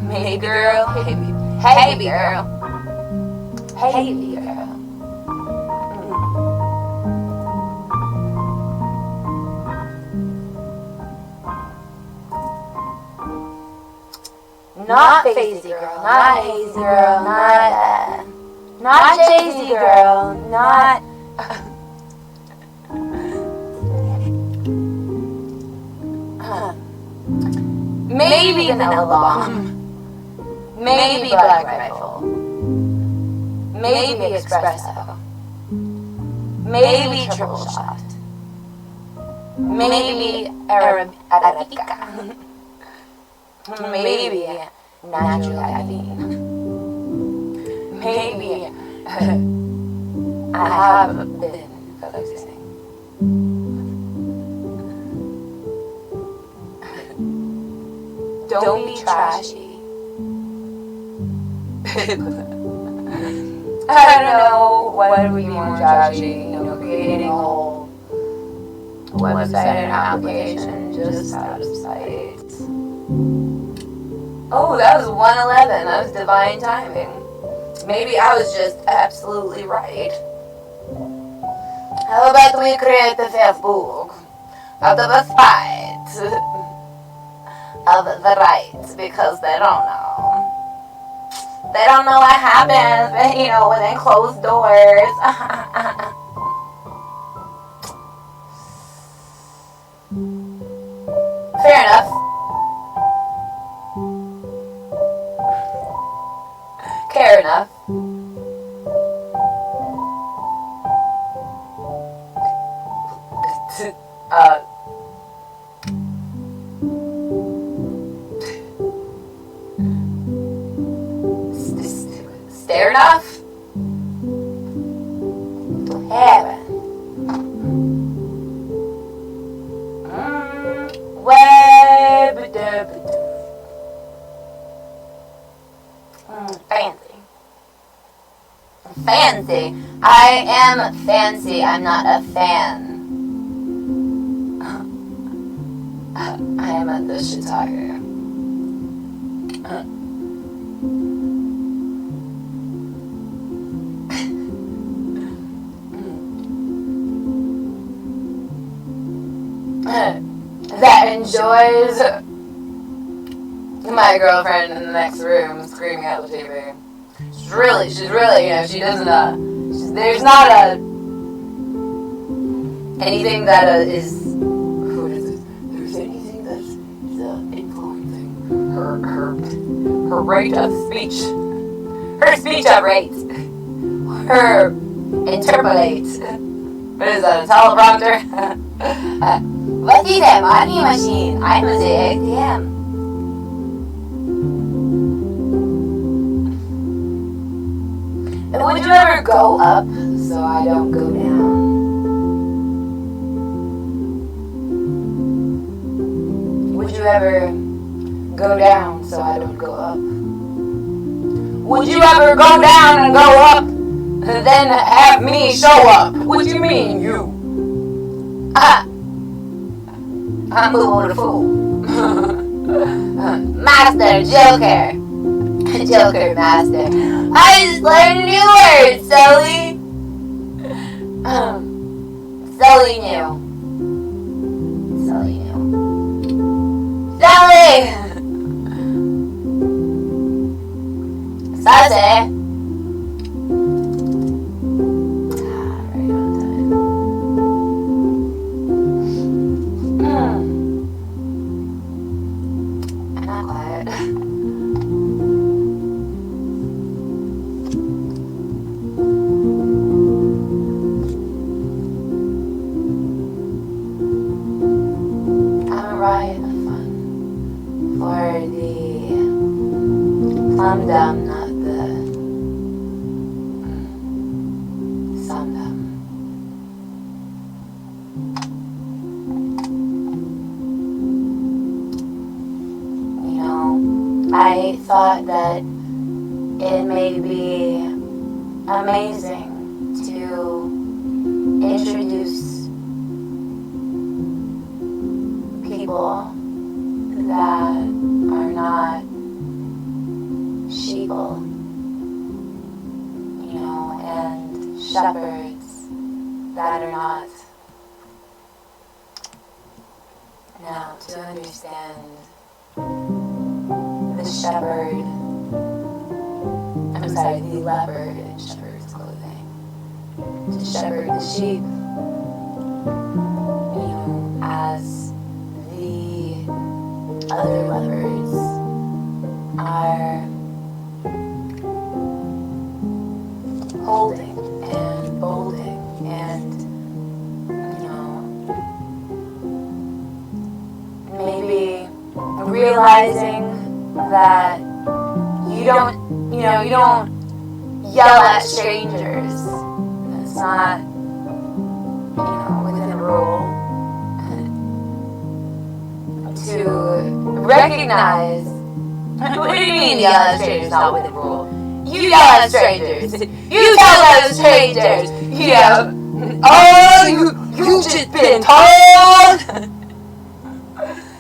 Speaker 1: Baby girl. Hey, baby girl. Hey, baby girl.
Speaker 2: not Phasey girl, not hazy girl, not Jay-Z girl, not maybe Vanilla Bomb, maybe Black Rifle, maybe Espresso, maybe Triple Shot, maybe Arabica, maybe Natural Caffeine, maybe I have been focusing. Don't be trashy. I don't know what would be more trashy, creating a whole website and application just out of sight. Oh, that was 1:11. That was divine timing. Maybe I was just absolutely right. How about we create the Facebook out of a spite of the right, because they don't know. They don't know what happens, within closed doors. Fair enough. Care enough. Stare enough to heaven. Fancy. I am fancy. I'm not a fan. I am at the Chicago. That enjoys my girlfriend in the next room screaming at the TV. She's really, she doesn't, there's not anything that is, what is it? There's anything that's influencing her rate of speech. Her speech of rates. Her interpolates. What is that, a teleprompter? What is that money machine? I'm a ATM. Would you ever go up so I don't go down? Would you ever go down so I don't go up? Would you ever go down and go up and then have me show up? What do you mean, you? I'm a fool. Master Joker. Joker Master. I just learned a new word, Sully. Sully knew. Sully. Sassy. Plum-dum, not the sum-dum. I thought that it may be amazing to introduce people that are not sheeple, and shepherds that are not. Now, to understand the shepherd, the leopard in shepherd's clothing, to shepherd the sheep, as the other leopards are holding and bolding and, maybe realizing that you don't yell at strangers. That's not, within rule. To recognize, what do you mean yell at strangers not within rule? You yell at strangers. You tell those strangers. Oh, you just been told.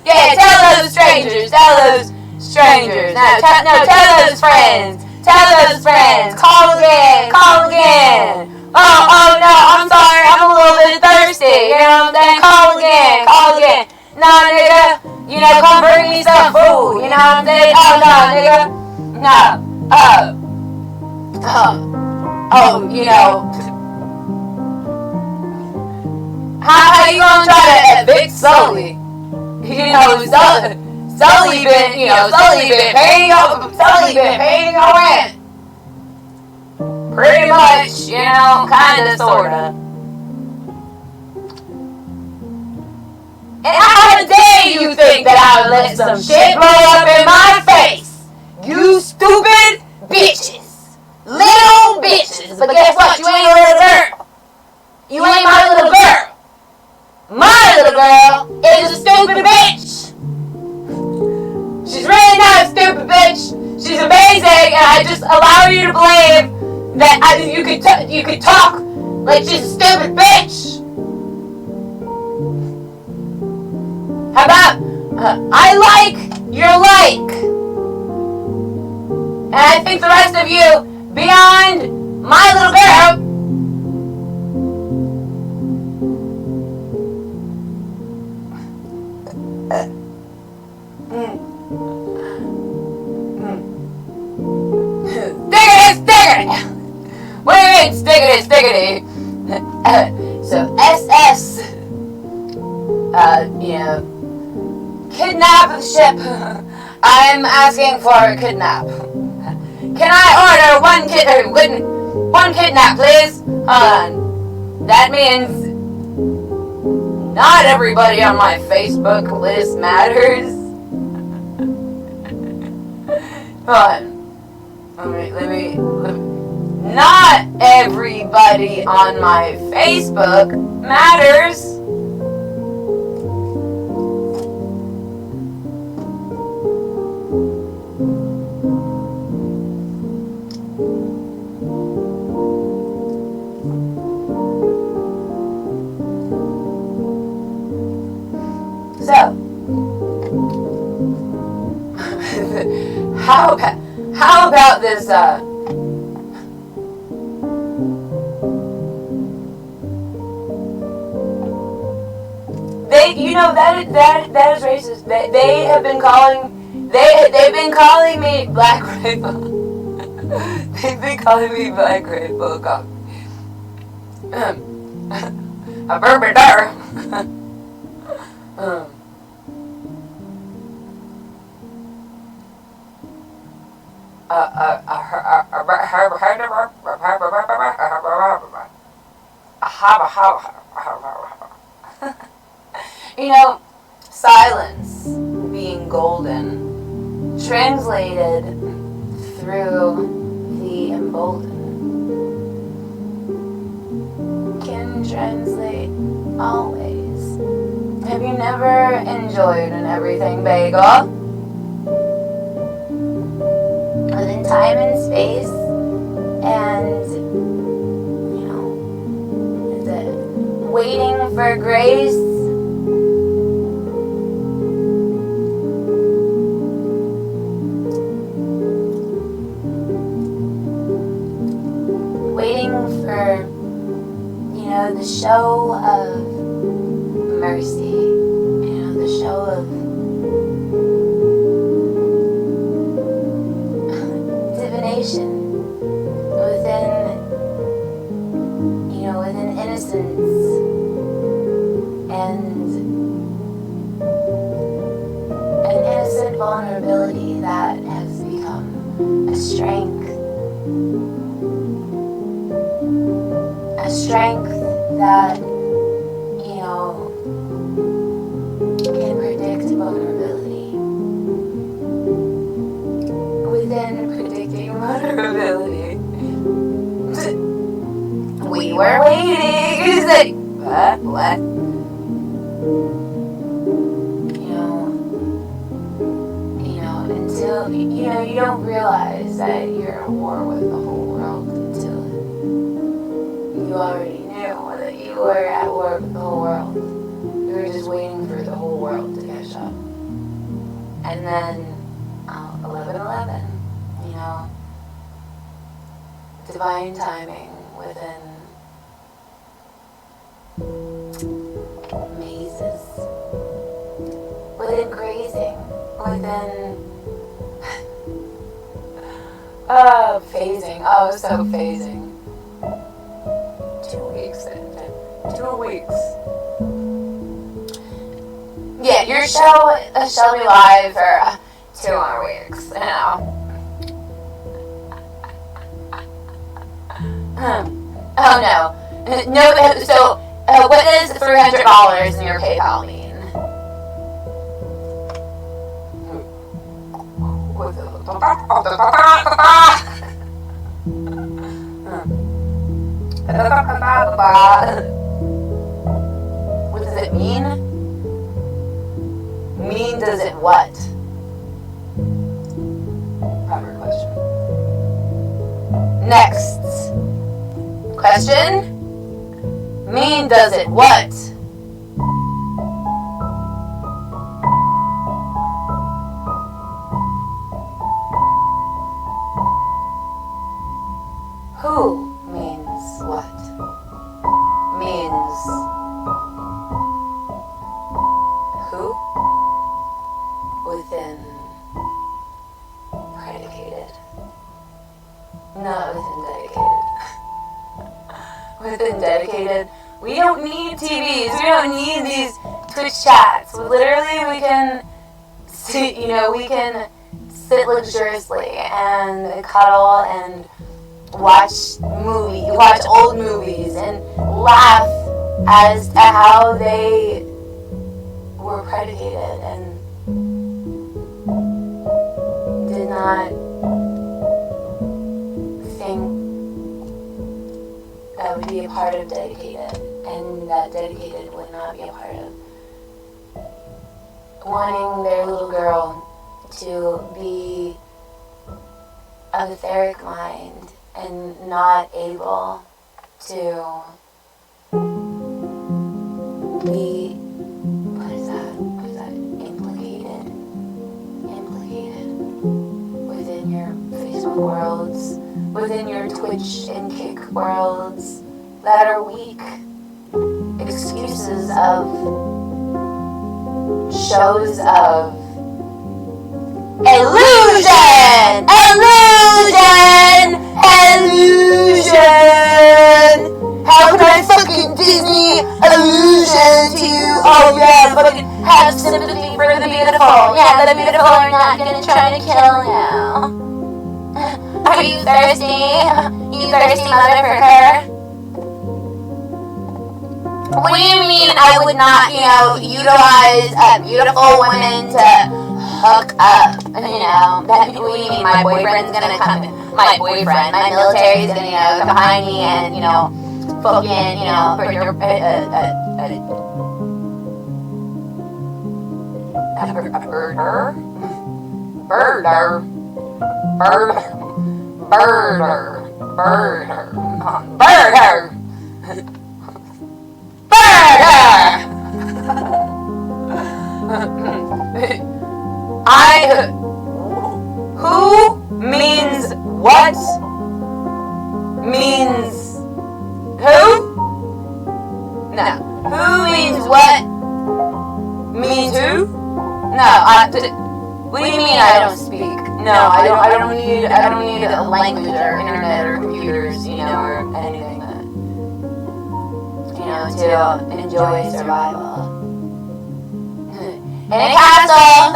Speaker 2: Yeah, tell those strangers. Tell those strangers. No, tell those friends. Tell those friends. Call again. Call again. Oh no, I'm sorry. I'm a little bit thirsty. You know what I'm saying? Call again. Call again. Nah, nigga. Come bring me some food. You know what I'm saying? Oh no, nigga. No. How you gonna try to evict Sully? Sully been paying your rent. Pretty much, kinda, sorta. And how dare you think that I would let some shit blow up in my face? You stupid bitches. Little bitches. But guess what? You ain't a little girl. You ain't my little girl. My little girl is a stupid bitch. She's really not a stupid bitch. She's amazing, and I just allow you to believe that you could talk like she's a stupid bitch. How about I like your like, and I think the rest of you beyond my little girl. Stickity. So SS, kidnap the ship. I'm asking for a kidnap. Can I order one kidnap, please? Hold on. That means not everybody on my Facebook list matters. Hold on. Alright, let me. Not everybody on my Facebook matters. So, how about this, that is racist. They have been calling, they've been calling me Black Rifle. They've been calling me Black Rifle. A burber. Silence being golden, translated through the emboldened, can translate always. Have you never enjoyed an everything bagel? Within time and space, and, is it waiting for grace? For, the show of mercy, the show of innocence and an innocent vulnerability that has become a strength. A strength that, you know, can predict vulnerability. Within predicting vulnerability, we were waiting. It's like, what? Until, you don't realize that you're at war with the whole world until you already knew that you were at war with the whole world. You were just waiting for the whole world to catch up. And then, 11/11, divine timing within mazes, within grazing, within phasing. Oh, so phasing. 2 weeks then. 2 weeks. Yeah, your show shall be live for 2 more weeks. Oh no. No, so what does $300 in your PayPal mean? What does it mean? Mean does it what? Proper question. Next question. Mean does it what? Who means what? Means who? Within predicated. Not within dedicated. Within dedicated. We don't need TVs. We don't need these Twitch chats. Literally, we can sit, we can sit luxuriously and cuddle and watch old movies and laugh as to how they were predicated and did not think that would be a part of dedicated, and that dedicated would not be a part of wanting their little girl to be of etheric mind and not able to be, what is that, implicated within your Facebook worlds, within your Twitch and Kick worlds that are weak excuses of shows of illusion! How can I fucking Disney illusion to you? Oh yeah, fucking have sympathy for the beautiful. Yeah, the beautiful are not gonna try to kill you. Are you thirsty? You thirsty motherfucker? What do you mean I would not, utilize a beautiful woman to hook up? What do you mean my boyfriend's gonna come, my military's gonna, come behind me and, fucking, put your, who means what? Means who? No. Who means what? Means who? No. What do you mean I don't speak? No, I don't need a language or internet or computers, or anything that, to enjoy survival. In a castle,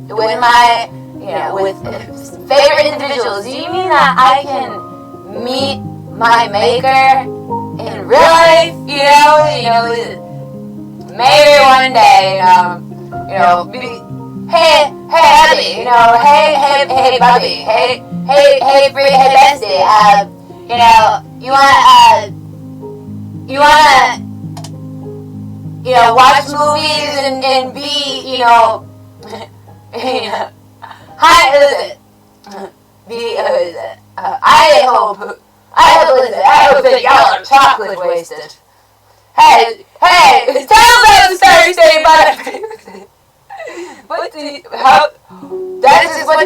Speaker 2: with my, with favorite individuals. Do you mean that I can meet my maker in real life? Maybe one day, hey hubby, hey bubby, hey bestie, you wanna watch movies and be, hi, who is it? I hope that y'all are chocolate wasted. Hey, tell them Thursday, but that's just what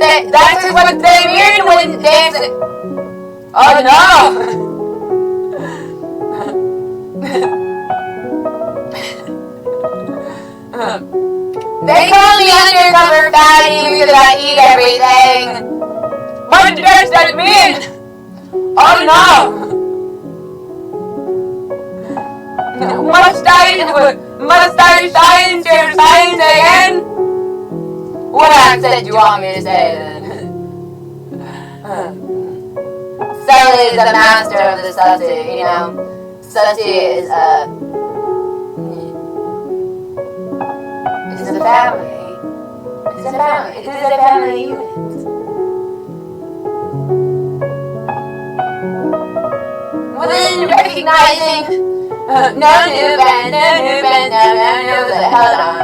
Speaker 2: they mean when they say, oh no. They call me undercover fatty because I eat everything. What does that mean? Oh no! Must I shine your signs again? What accent do you want me to say then? Sully is the master of the sussy, Sussy is It is a family. It is a family unit. Within recognizing no new band, hold on.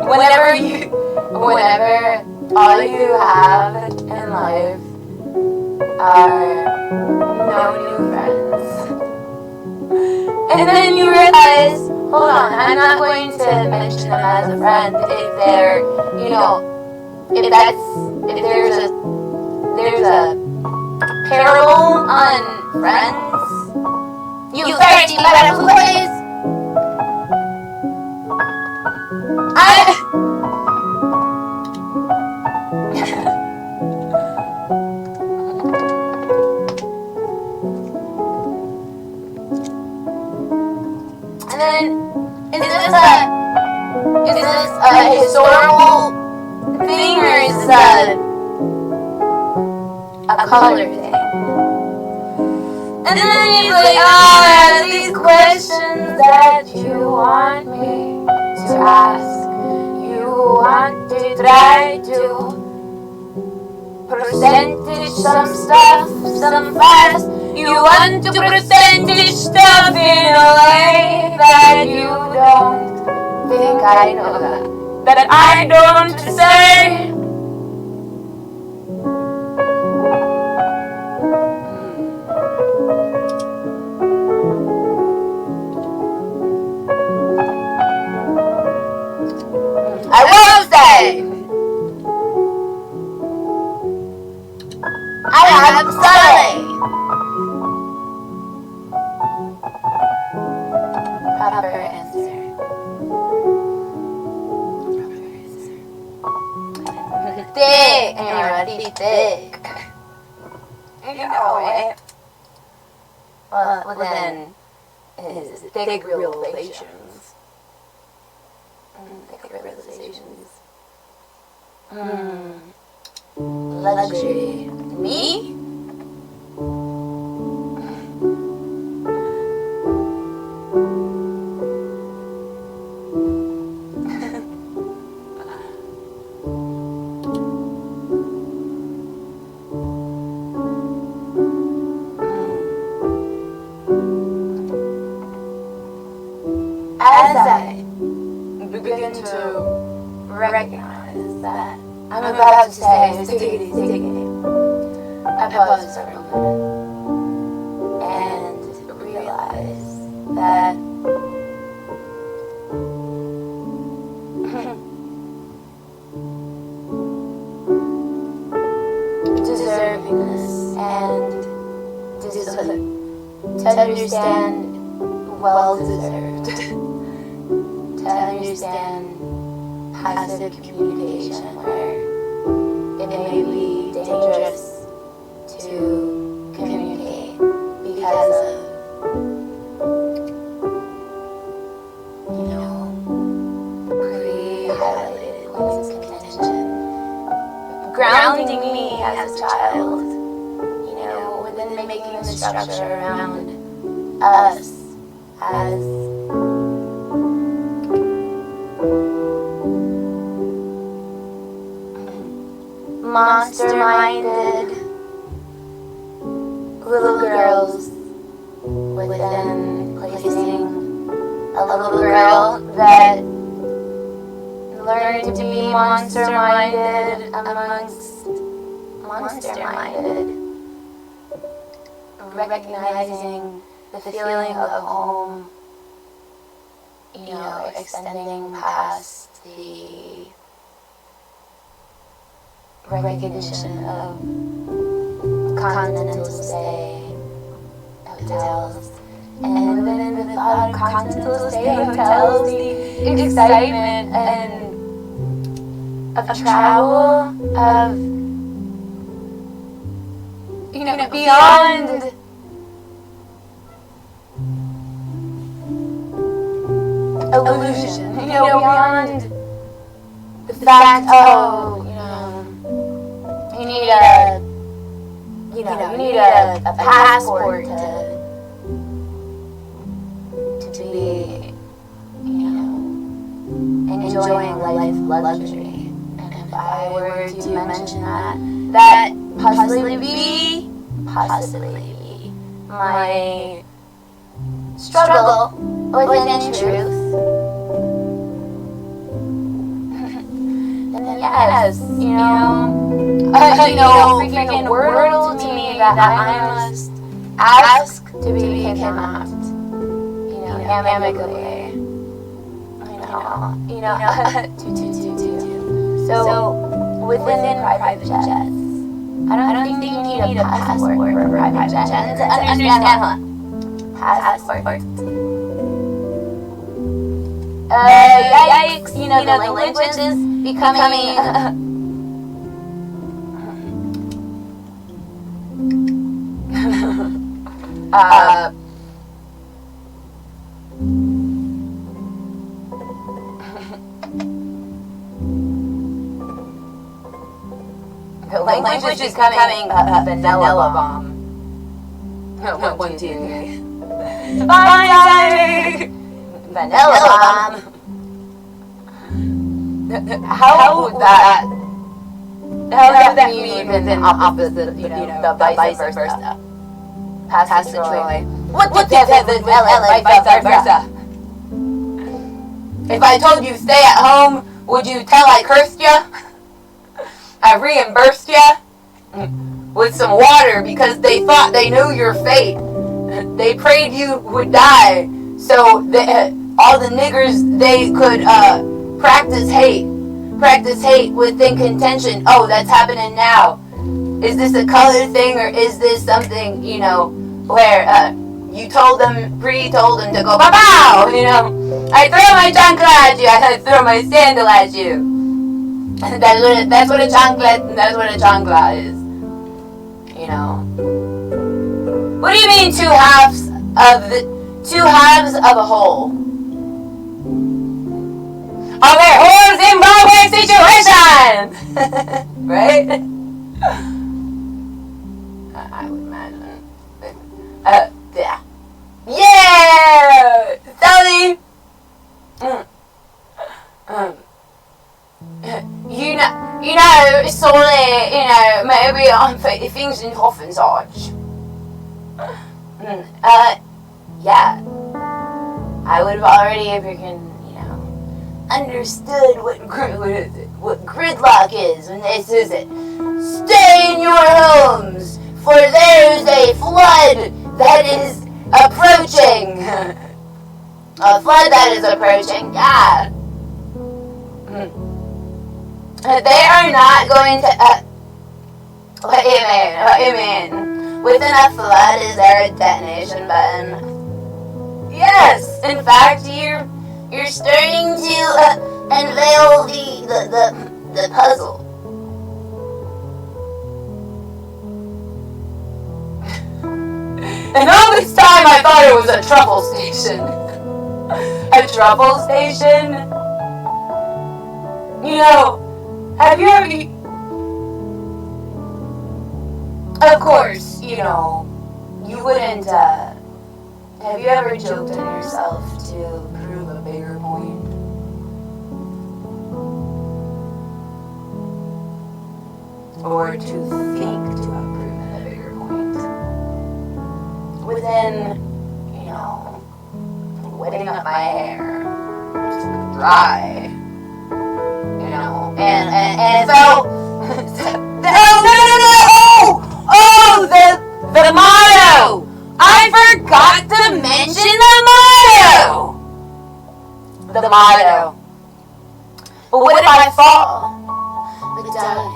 Speaker 2: Whenever all you have in life are no new friends. And then you realize, hold on, I'm not going to mention them as a friend if they're, if there's a parable on friends. You thirsty butterflies! And then, is this a historical thing or is this a color thing? And then he's like, these questions that you want me to ask. You want to try to percentage some stuff, some fast. You want to percentage stuff in a way that you don't think I know that I don't say. I will say, I have Sully. Proper answer. Thick, and you're already thick. You know it. Well then, is thick realizations. Thick realizations. Luxury. Me? As I begin to recognize that I'm about to say, take it easy, I pause for a moment and realize that deservingness and to understand well-deserved, to understand passive communication where it may be dangerous to communicate because of as a child, within making the structure around us as monster-minded little girls, within placing a little girl that learned to be monster-minded amongst monster-minded, recognizing the feeling of home, extending past the recognition of continental stay hotels. And within the thought of continental stay hotels, the excitement and of travel, of beyond illusion, beyond the fact, you need a passport to be, enjoying life luxury. And if I were to mention that possibly be my struggle within truth, then yes, freaking world to me that I must ask to be kidnapped, amicably, So within private jets, I don't think you need a passport for a private jet. And to understand passport. Yikes, the language is becoming the language is becoming a vanilla bomb. 1, 2, 3. Vanilla bomb. How would that mean within opposite, the vice versa? Pass the Troy. What the with Ellen, vice versa? If I told you stay at home, would you tell I cursed ya? I reimbursed ya with some water because they thought they knew your fate. They prayed you would die so all the niggers, they could practice hate within contention. Oh, that's happening now. Is this a color thing, or is this something, where you told them to go pow, I throw my chancla at you, I throw my sandal at you. That's what a chancla is. What do you mean two halves of a whole? Are there holes in Zimbabwe situation? Right? I would imagine. Yeah. Yeah! Sally! Sorry, maybe I'm things in Hoffensage. Yeah. I would have already freaking, understood what gridlock is when they says it. Stay in your homes, for there's a flood that is approaching. A flood that is approaching, yeah. They are not going to, what do you mean? Within a flood, is there a detonation button? Yes, in fact, you're starting to unveil the puzzle. And all this time I thought it was a truffle station. A truffle station? Have you ever... Of course, you know, you wouldn't, have you ever joked on yourself to prove a bigger point? Or to think to have proven a bigger point? Within, you know, wetting up my hair, just dry, you know, and so, oh, the motto! I forgot to mention the motto! But what if I fall? But darling,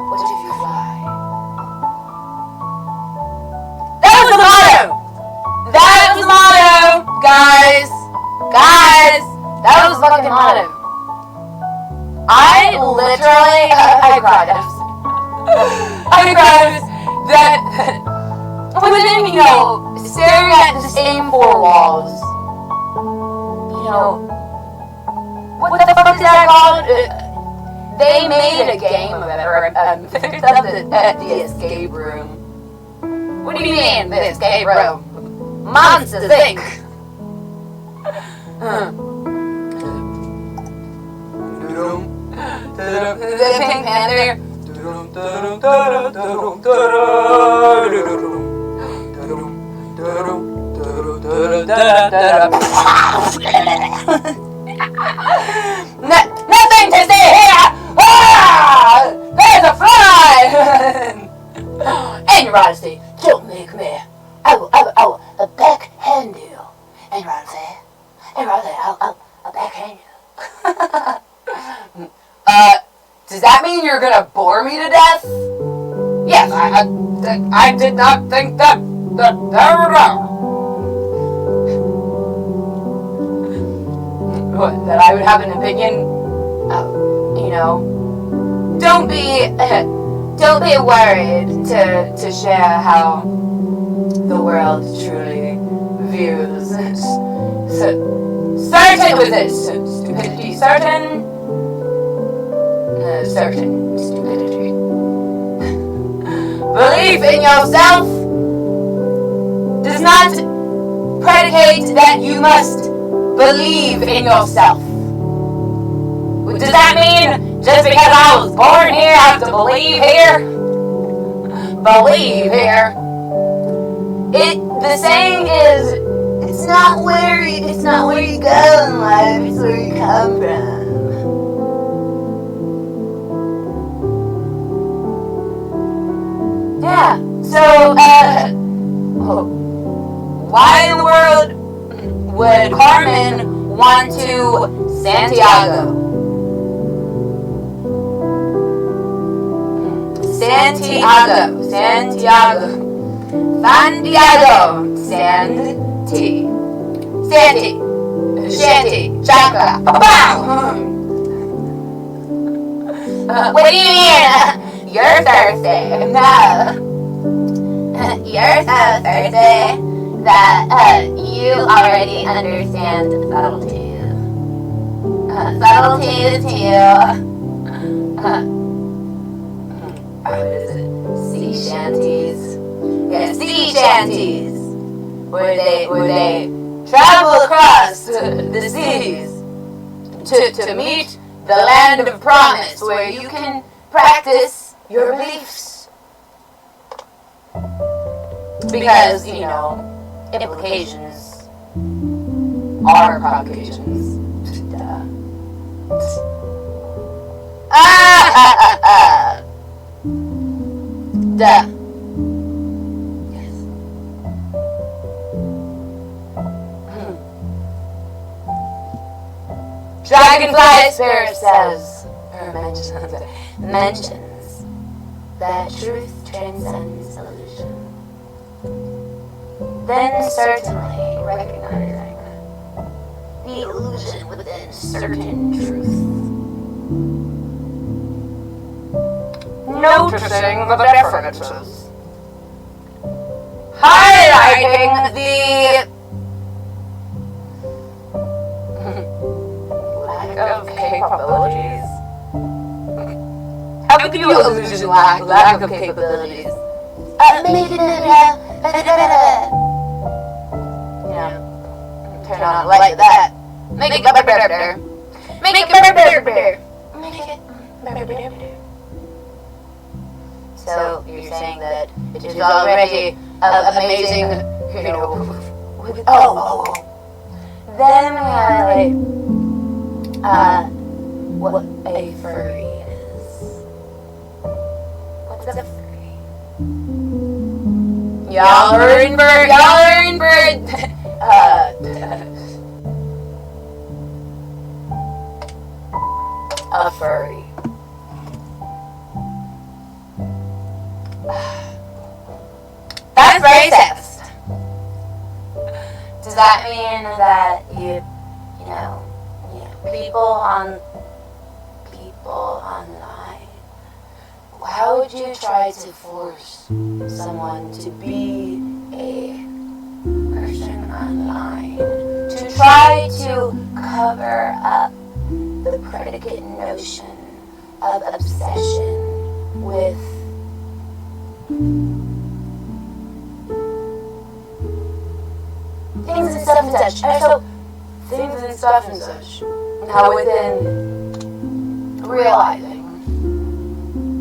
Speaker 2: what if you fly? That was the motto! That was the motto, guys! Guys! That was the fucking motto. I literally, I cried. I cried that within, you know, staring at the same four walls, you know, what the fuck is that called? They made a game of it, or fixed up the escape room. What do you mean, the escape room? Monsters Inc. The Pink Panther. Nothing to see here! Ah! There's a fly! And your Honesty, don't make me. I will backhand you. And your Honesty, I'll backhand you. Does that mean you're gonna bore me to death? Yes, I did not think that that I would have an opinion. You know, don't be worried to share how the world truly views certain with it stupidity, certain stupidity. Belief in yourself does not predicate that you must believe in yourself. Does that mean just because I was born here, I have to believe here? Believe here. The saying is, it's not where you go in life, it's where you come from. Yeah, so, why in the world would Carmen want to Santiago? Shanty, Chaka, pow! What do you mean? You're thirsty. No. You're so thirsty that you already understand subtleties. Subtleties to what is it? Sea shanties. Yeah, sea shanties. Where they travel across the seas to meet the land of promise, where you can practice your beliefs. Because, you know, implications are provocations. Duh. Duh. Yes. Dragonfly Spirit says, or mentions that truth transcends illusion. Then certainly recognizing the illusion within certain truth. Noticing the differences. Highlighting the lack of capabilities. How could you illusion lack of capabilities? make it, turn on a light like that. Make it better. Make it better. So you're saying that it is already amazing, Then we highlight what a furry is. What's a furry? Y'all are in bird. A furry. That's racist. Does that mean that people online? How would you try to force someone to be a person online? To try to cover up the predicate notion of obsession with things and stuff and such. So, things and stuff and such. Now within realizing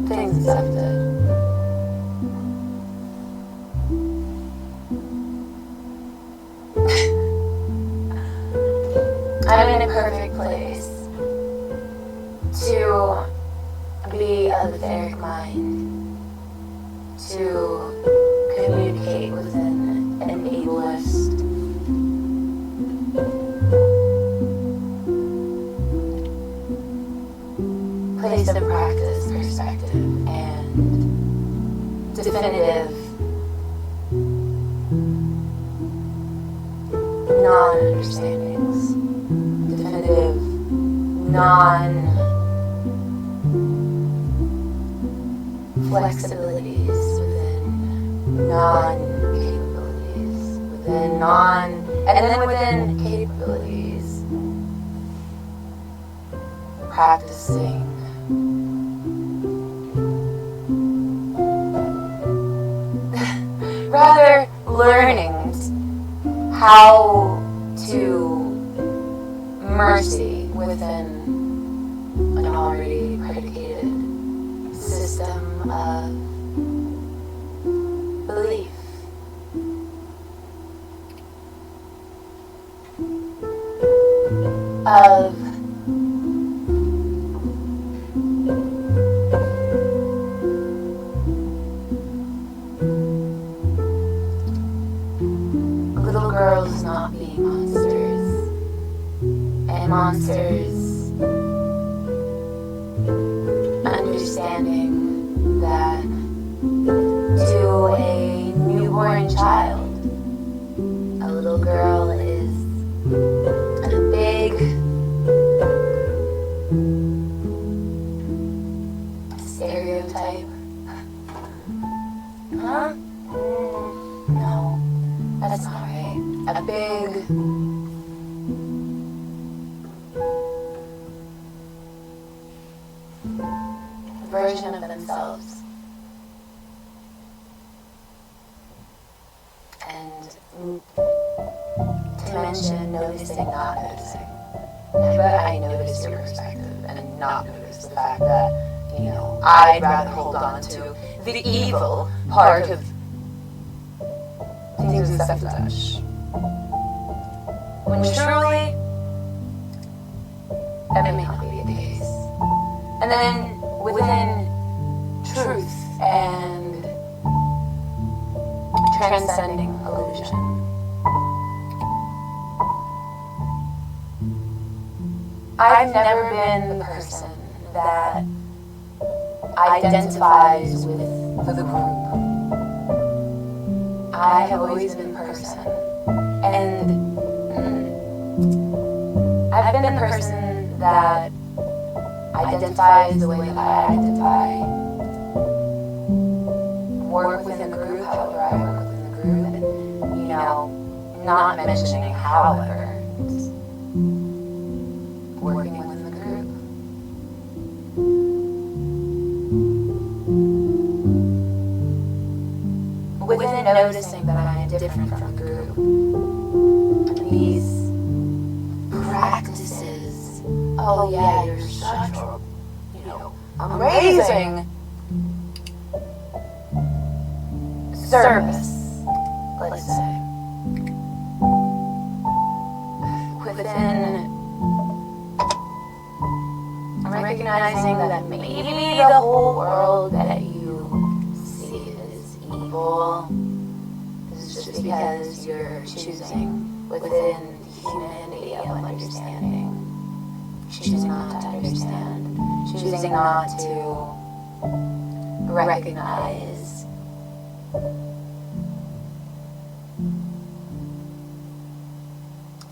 Speaker 2: things and stuff and such. I'm in a perfect place to be of etheric mind, to communicate within an ableist place of practice, perspective, and definitive non-understandings, definitive non-flexibilities within non-capabilities, and then within capabilities, practicing rather learning how to mercy within an already predicated system of belief. Of little girls not being monsters, and monsters understanding that to a newborn child, a little girl is a big stereotype. Huh? No, that's not right. A big version of themselves. And to mention noticing, not noticing. But I notice your perspective and not notice the fact that, I'd rather hold on to the evil part of things and stuff and such. When truly, that may not be the case. And then within truth and transcending illusion, I've never been the person that identifies with the group. I have always been the person, and I've been the person that identifies the way that I identify, work within the group however I work within the group, and, not mentioning however, working within the group. noticing that I am different from the group. And these practices, oh yeah, you're such a, amazing service, let's say. Within recognizing that maybe the whole world that you see as evil is just because you're choosing within the humanity of understanding, choosing not to understand, choosing not to recognize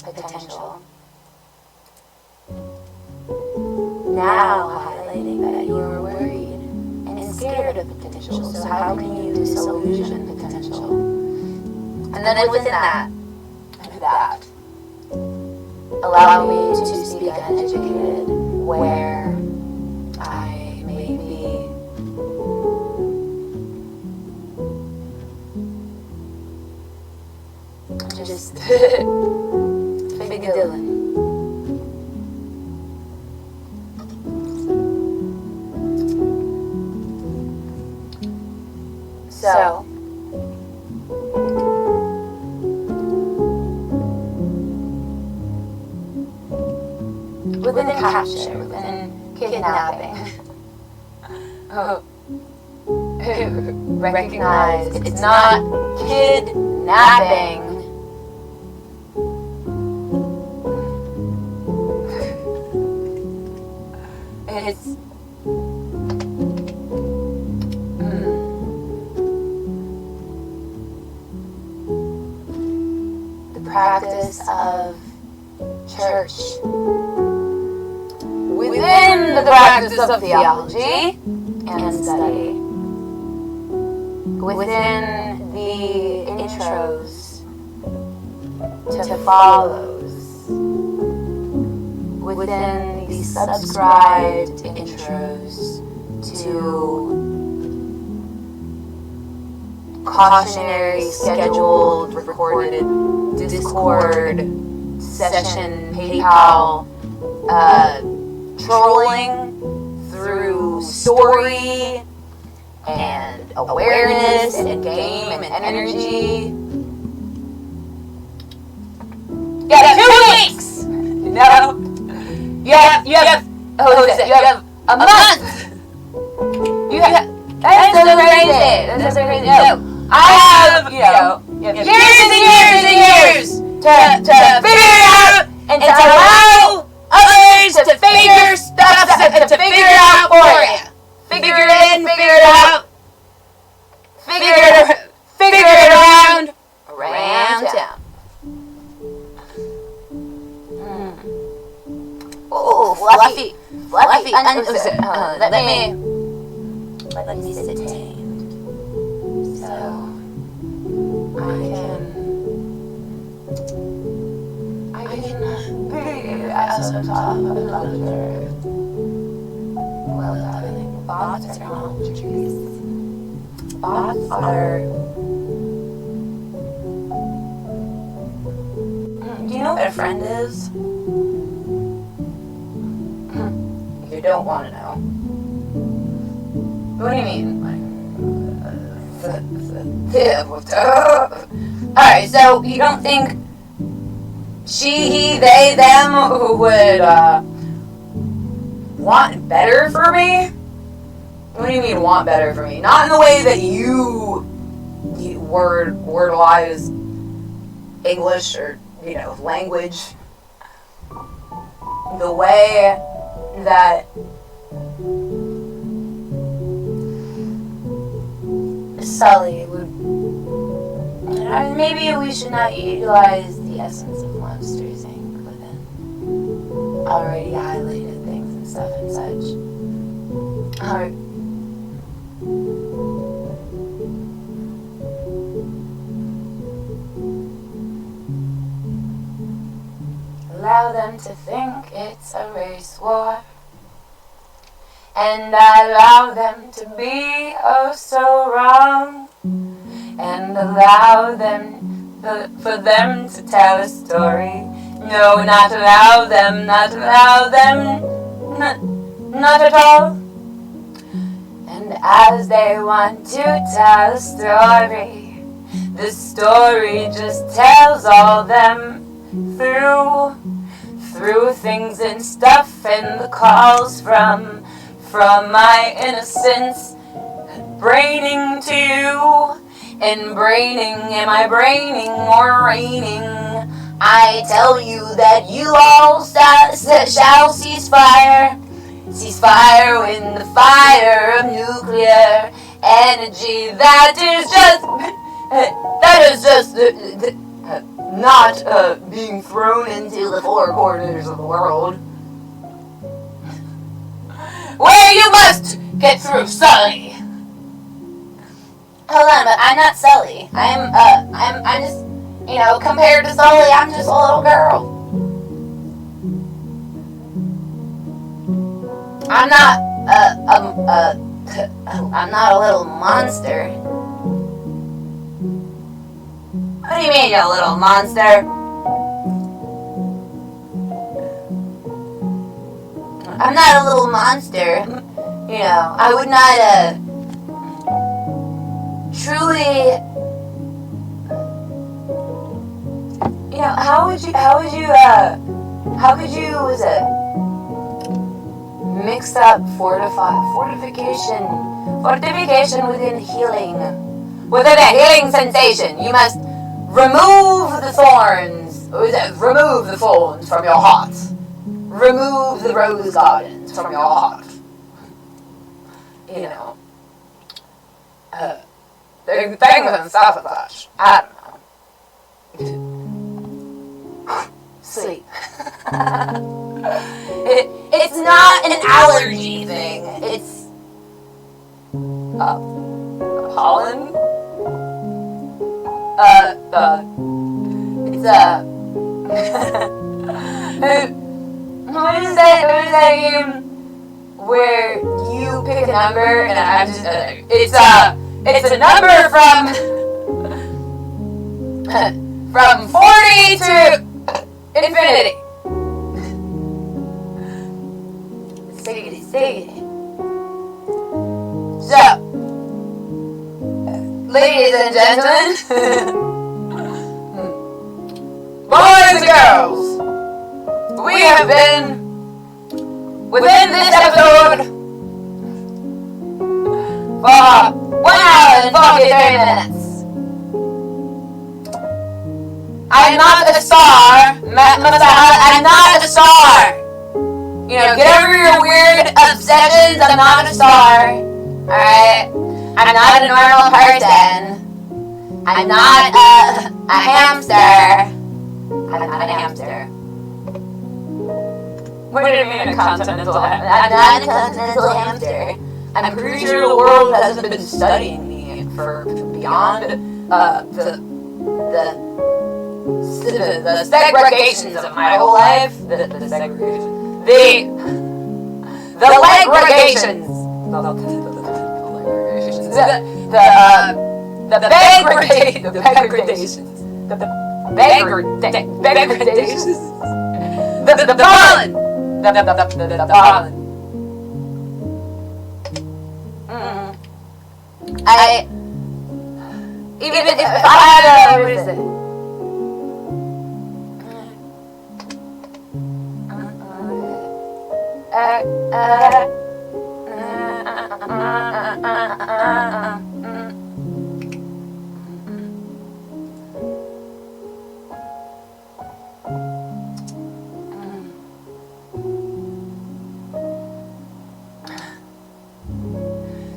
Speaker 2: potential. Now highlighting that you are worried and scared of potential, so how can you disillusion potential? And then within that, allow me to speak uneducated where I may be just Figgy Dylan. So, within capture, within kidnapping, recognize it's not kidnapping. It's the practice of church within the practice of theology and study, within the intros to follows, within the subscribed intros to cautionary, scheduled, recorded Discord, session, PayPal, trolling through story and awareness and game and energy. You have 2 weeks! No. You have, you have a month! That's so crazy! That's so crazy. No. I have, years and years and years to figure it out and to allow others to figure stuff, to figure it out for you. Figure it in, figure it out. Figure it around town. Oh, fluffy. Let me sit tamed. So I can figure out some top of another. Well, I think bots are technologies. Bots are. Do you know what a friend is? You don't want to know. What do you mean? Alright, so you don't think she, he, they, them would want better for me? What do you mean want better for me? Not in the way that you word-wise English or, language. The way that Sully would. Maybe we should not utilize the essence of Monsters Inc. within already highlighted things and stuff and such. Allow them to think it's a race war. And I allow them to be oh so wrong. and allow them for them to tell a story. No, not allow them, not at all. And as they want to tell a story, the story just tells all them through things and stuff and the calls from my innocence, braining to you, and braining, am I braining or raining? I tell you that you all shall cease fire in the fire of nuclear energy that is just not being thrown into the four corners of the world, where you must get through, Sully. Hold on, but I'm not Sully. I'm just, compared to Sully, I'm just a little girl. I'm not a little monster. What do you mean, you little monster? I'm not a little monster. I would not, truly, how could you, mix up fortification within healing, within a healing sensation? You must remove the thorns from your heart. Remove the rose gardens from your heart. Things and stuff and such. I don't know. Sleep. It's not an allergy thing. It's pollen. It's what is that game where you pick a number and I just it's a number from 40 to infinity. Stiggity. So, ladies and gentlemen, boys and girls, we have been within this episode for 1 hour and 43 minutes. I'm not a star, I'm not a star. Get over your weird obsessions. I'm not a star. Alright? I'm not a normal person. I'm not a hamster. I'm not a hamster. What do you mean a continental hamster? I'm not a continental hamster. I'm pretty sure the world hasn't been studying me for beyond the segregations of my whole life. The segregation. The legregations. The degradations. The pollen. The pollen. Even if I had a reason.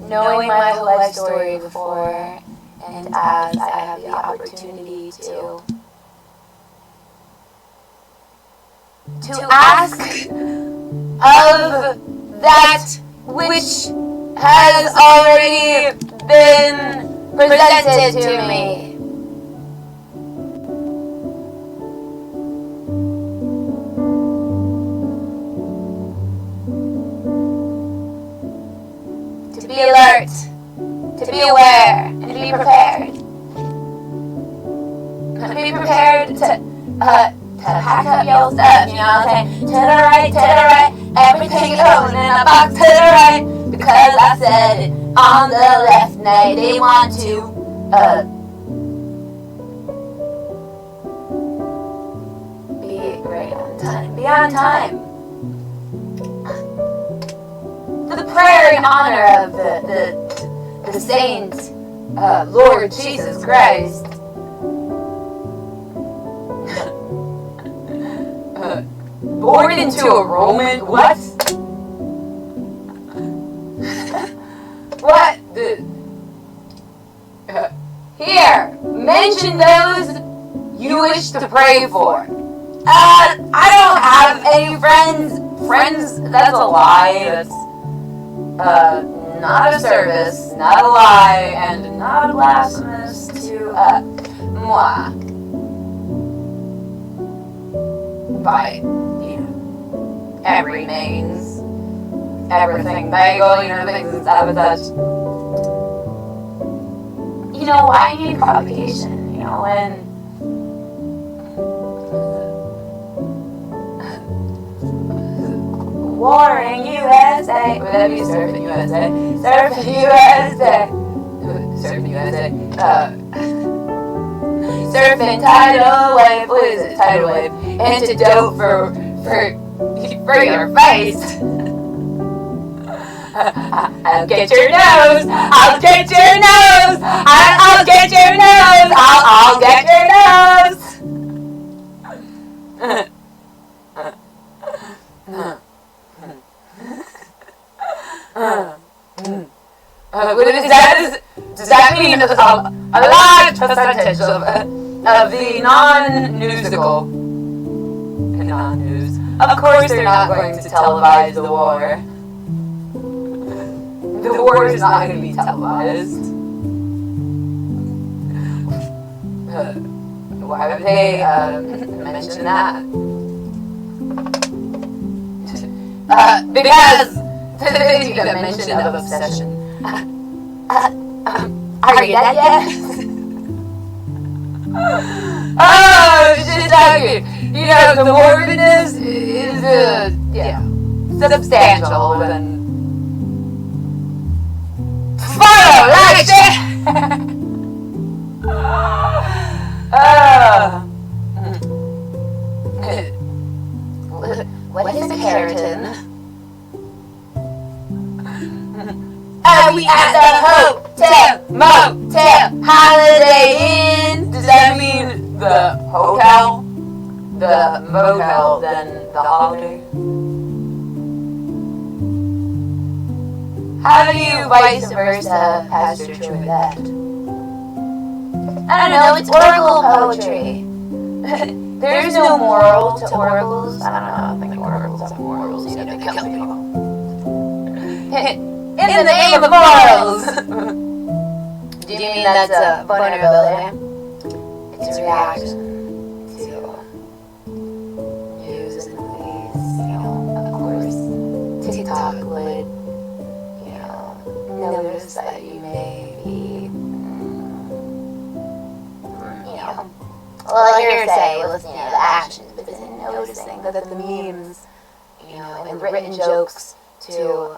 Speaker 2: Knowing my whole life story before and as I have the opportunity to ask of that which has already been presented to me. To be alert, to be aware, and to be prepared. be prepared to pack up your stuff, you know what I'm saying? To the right, everything going in a box to the right, because I said it on the left. Now they want to, be right on time, be on time. The prayer in honor of the saint, Lord Jesus Christ. Born into a Roman, what? What? Here, mention those you wish to pray for. I don't have any friends. Friends, that's a lie. That's, not a service, not a lie, and not blasphemous to, moi. By, you know, every means, everything bagel, you know, things and stuff and such. You know, I need provocation, you know, when Warring USA, would that be Surfing USA? Surfing USA, Surfing USA, Surfing tidal wave, what is it, tidal wave, antidote for your face. I'll get your nose, I'll get your nose, I'll get your nose, I'll get your nose. What is that? Does that mean a large percentage of the non-news? Of course they're not going to televise the war. The war is not going to be televised. Why would they mention that? Because they need a mention of obsession. Are you dead yet? Oh, just talking. You know, the morbidness is, substantial and follow, like, shit. What is a keratin? Are we at the hotel, motel, Holiday Inn? Does that mean the hotel, the motel, then the holiday? How do you vice versa, Pastor Troy, that? I don't know, it's oracle poetry. There's no moral to oracles. I don't know, I think oracles have morals, you know, they kill people. In the name of morals! Do you mean that's a vulnerability? It's a reaction to news and movies, you know, of course. TikTok would, you know, notice that you may be, you know, well, hearsay was, you know, the actions, but then noticing that the memes, you know, and written jokes to,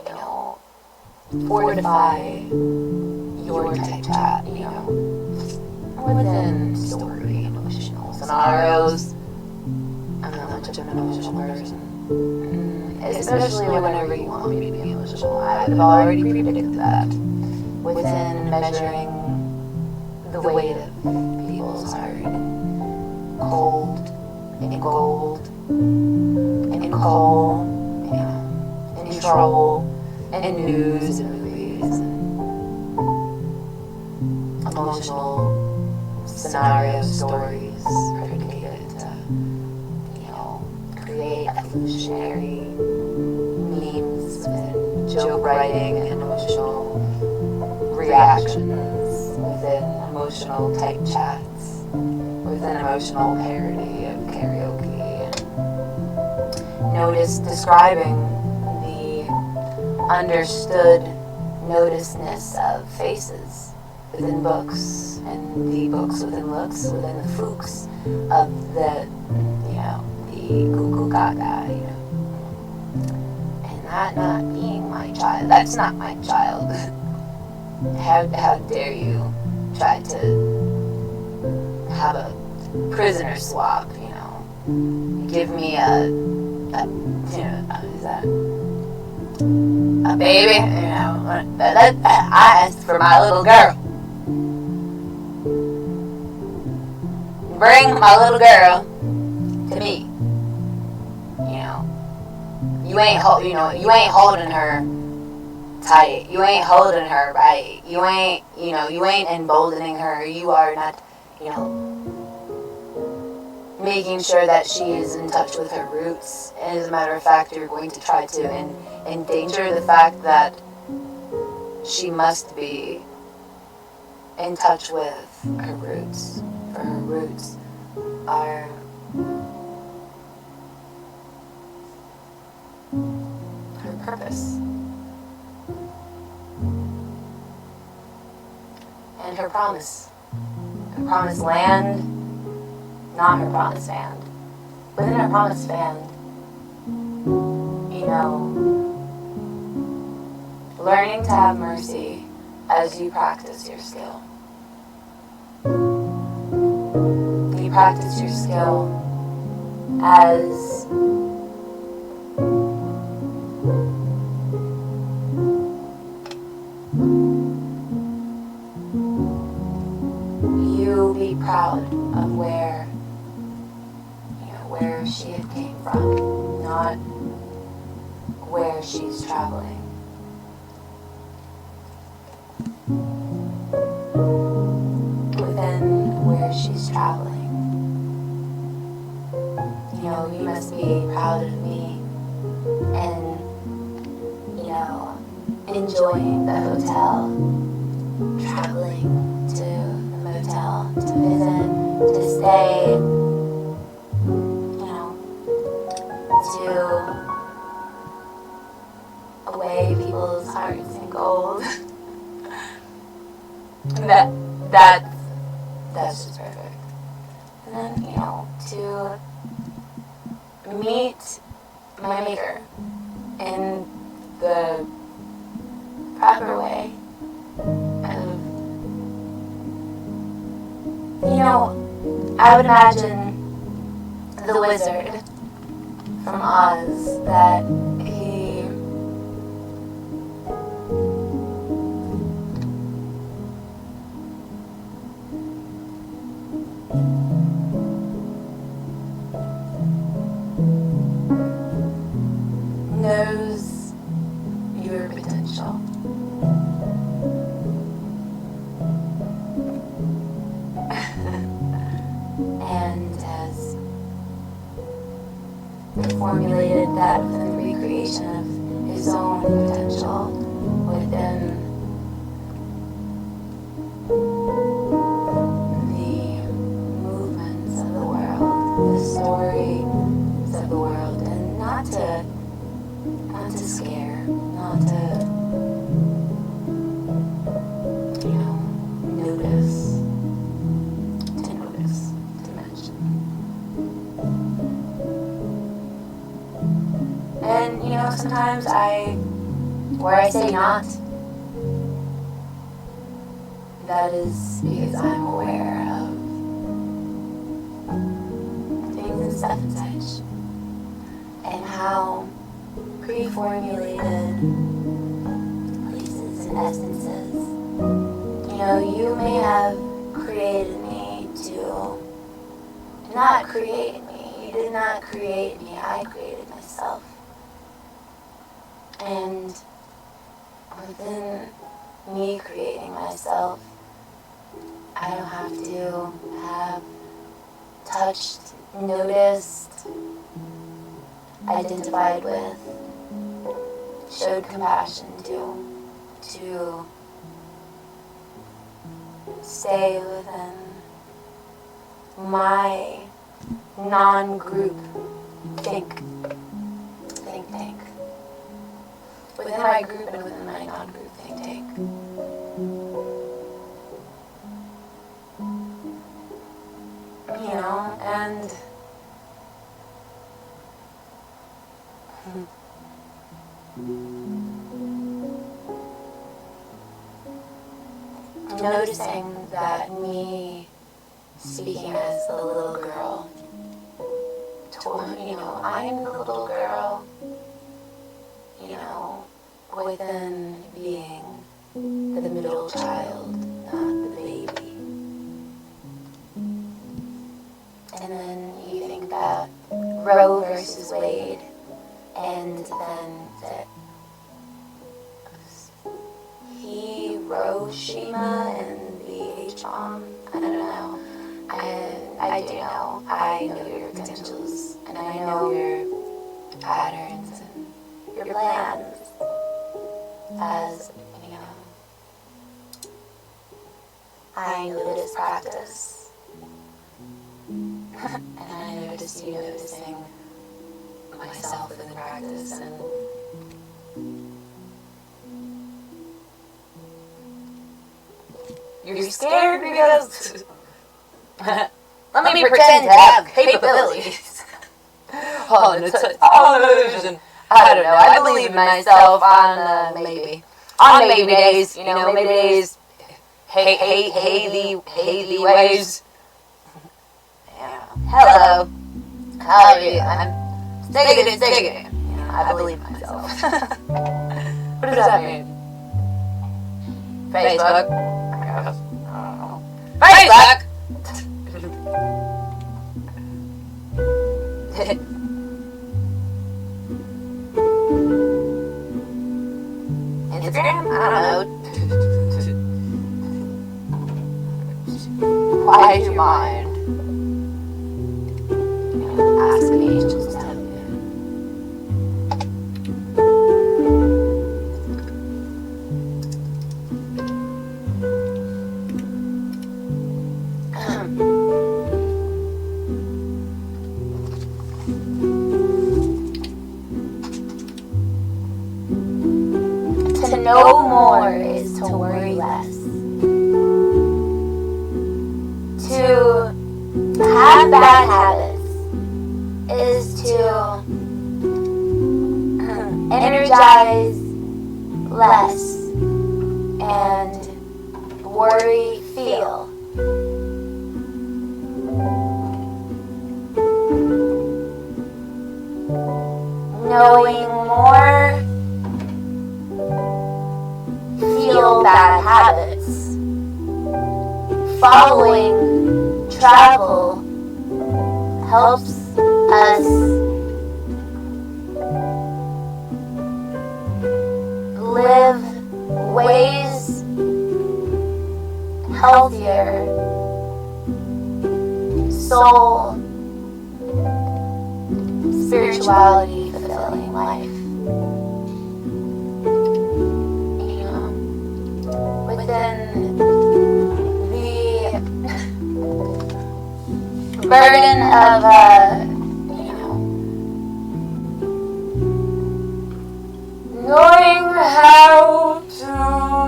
Speaker 2: you know, fortify your type chat, you know, within story, emotional scenarios. I'm not much of an emotional person, especially whenever you want me to be emotional. I've already predicted that within measuring the weight of people's heart, cold and gold and coal, and troll and news and movies and emotional scenario stories predicated to, you know, create evolutionary memes and joke writing and emotional reactions within emotional type chats, within emotional parody of karaoke, notice describing the understood noticeness of faces within books, and the books within looks, within the flukes of the, the Google Gaga, and that not being my child. That's not my child. How dare you try to have a prisoner swap, give me a is that a baby, that I asked for my little girl. Bring my little girl to me. You ain't holding her tight. You ain't holding her right. You ain't emboldening her. You are not, making sure that she is in touch with her roots. And as a matter of fact, you're going to try to endanger the fact that she must be in touch with her roots. For her roots are her purpose and her promise. Her promised land, not her promised land. Within her promised land, learning to have mercy as you practice your skill. You practice your skill as you be proud of where she had came from, not where she's traveling. Within where she's traveling, you must be proud of me and, enjoying the hotel, traveling to the motel, to visit, to stay, to away people's hearts in gold. That's just perfect. And then, to meet my maker in the proper way of, I would imagine the wizard from Oz, that he knows your potential. And has formulated that within the recreation of his own potential within the movements of the world, the stories of the world, and not to scare, not to notice, to mention. And sometimes where I say not, that is because I'm aware of things and stuff and such, and how pre-formulated places and essences. You may have created me to not create me. You did not create me. I created myself. And within me creating myself, I don't have to have touched, noticed, identified with, showed compassion to stay within my non-group think tank. Within my group and within my non-group think tank. and noticing that me speaking as the little girl, I'm the little girl, within being the middle child, not the baby. And then you think about Roe versus Wade, and then that Hiroshima and the H-bomb. I don't know. I do know. I know your potentials, and I know your patterns and your plans. As I notice practice, and I notice you noticing myself in the practice, and you're scared because let me pretend to have capabilities. Oh, it's all illusion. I don't know. I believe in myself on maybe days. Maybe days. Hazy ways. Yeah. Hello. How are you? I'm sticking it. I believe in myself. What does that mean? Facebook. I guess. I don't know. Facebook! Instagram? I don't know. Quiet your mind. Ask an angel to tell you. To know more is to worry less. To have bad habits is to energize less and worry feel. Knowing more, feel bad habits. Following travel helps us live ways healthier, soul, spirituality fulfilling life. Within the burden of knowing how to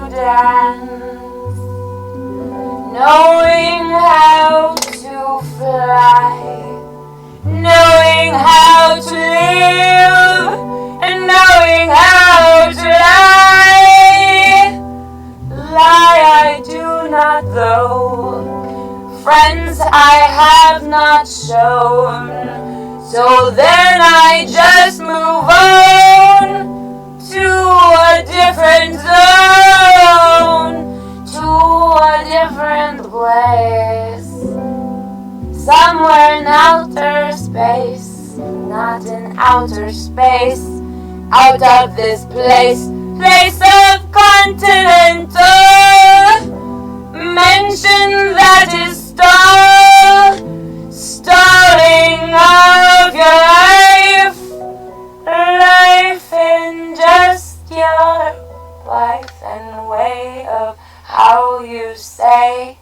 Speaker 2: dance, knowing how to fly, knowing how to live, and knowing how to lie. Lie I do not though, friends I have not shown, so then I just move on to a different zone, to a different place, somewhere in outer space, not in outer space, out of this place of continental, mention that is stalling of your life in just your life and way of how you say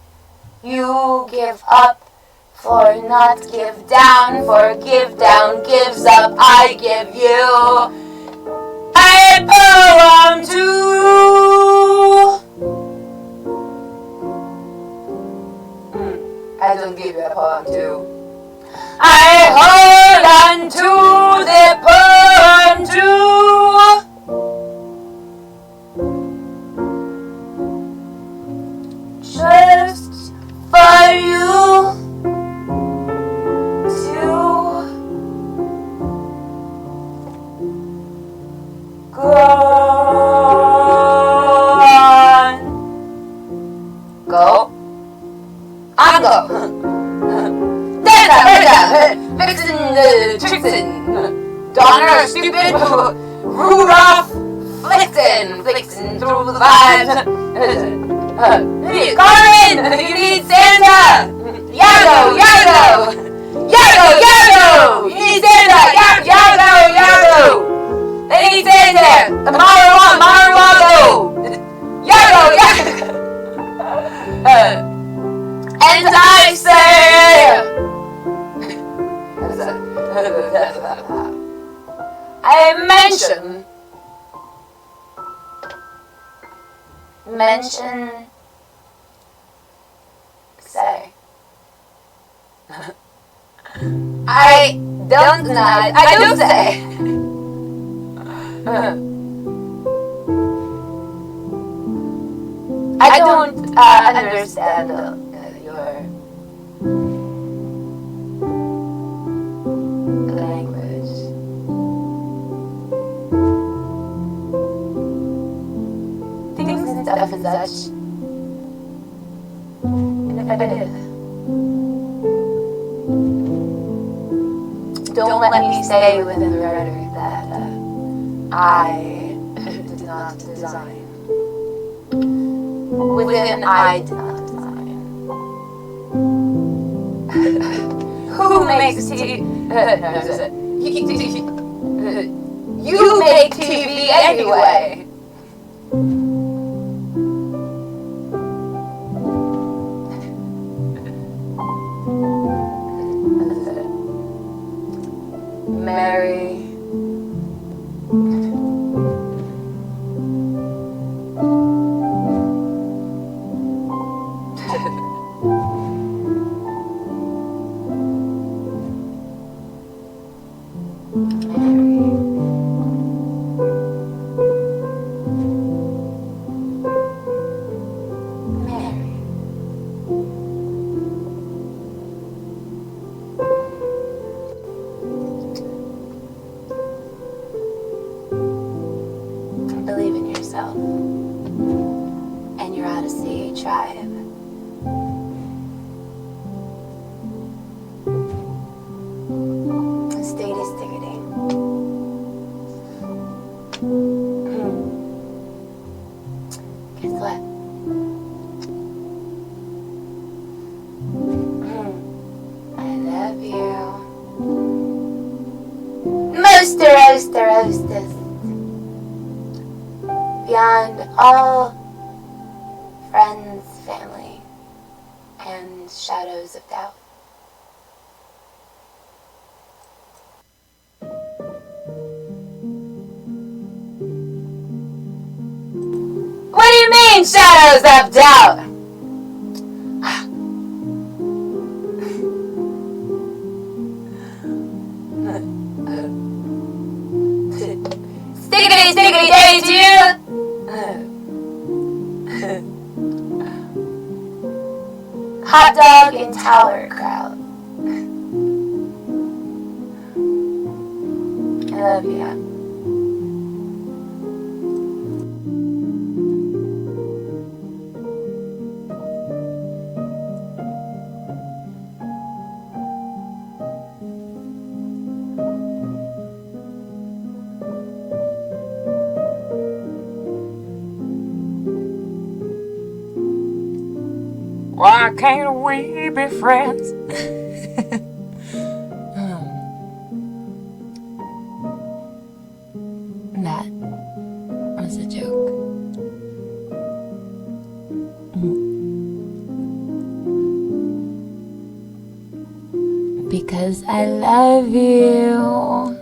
Speaker 2: you give up, for not give down, for give down gives up, I give you a poem too. I don't give a poem too. I hold on to the poem too. Just for you to go on. Go. On go. Vixen, Trixen, Donner, stupid, Rudolph, Flixen through the vines. Carmen, you need Santa. Yago, you need Santa. Yago. They need Santa. Marawago. Yago. And I say, I mention, say. I don't deny, I do say. I don't understand your language. Things and stuff and such. And if I did, don't let me stay within the rhetoric that I did not design. Within I did not design. Who makes TV? You make TV anyway. Mary. Believe in yourself and your Odyssey tribe. Stady. Guess what? I love you. Roasters. Beyond all friends, family, and shadows of doubt. What do you mean, shadows of doubt? Stickity day to you. Hot dog and tower crowd. I love you.
Speaker 3: Why can't we be friends? That was a joke. Because I love you.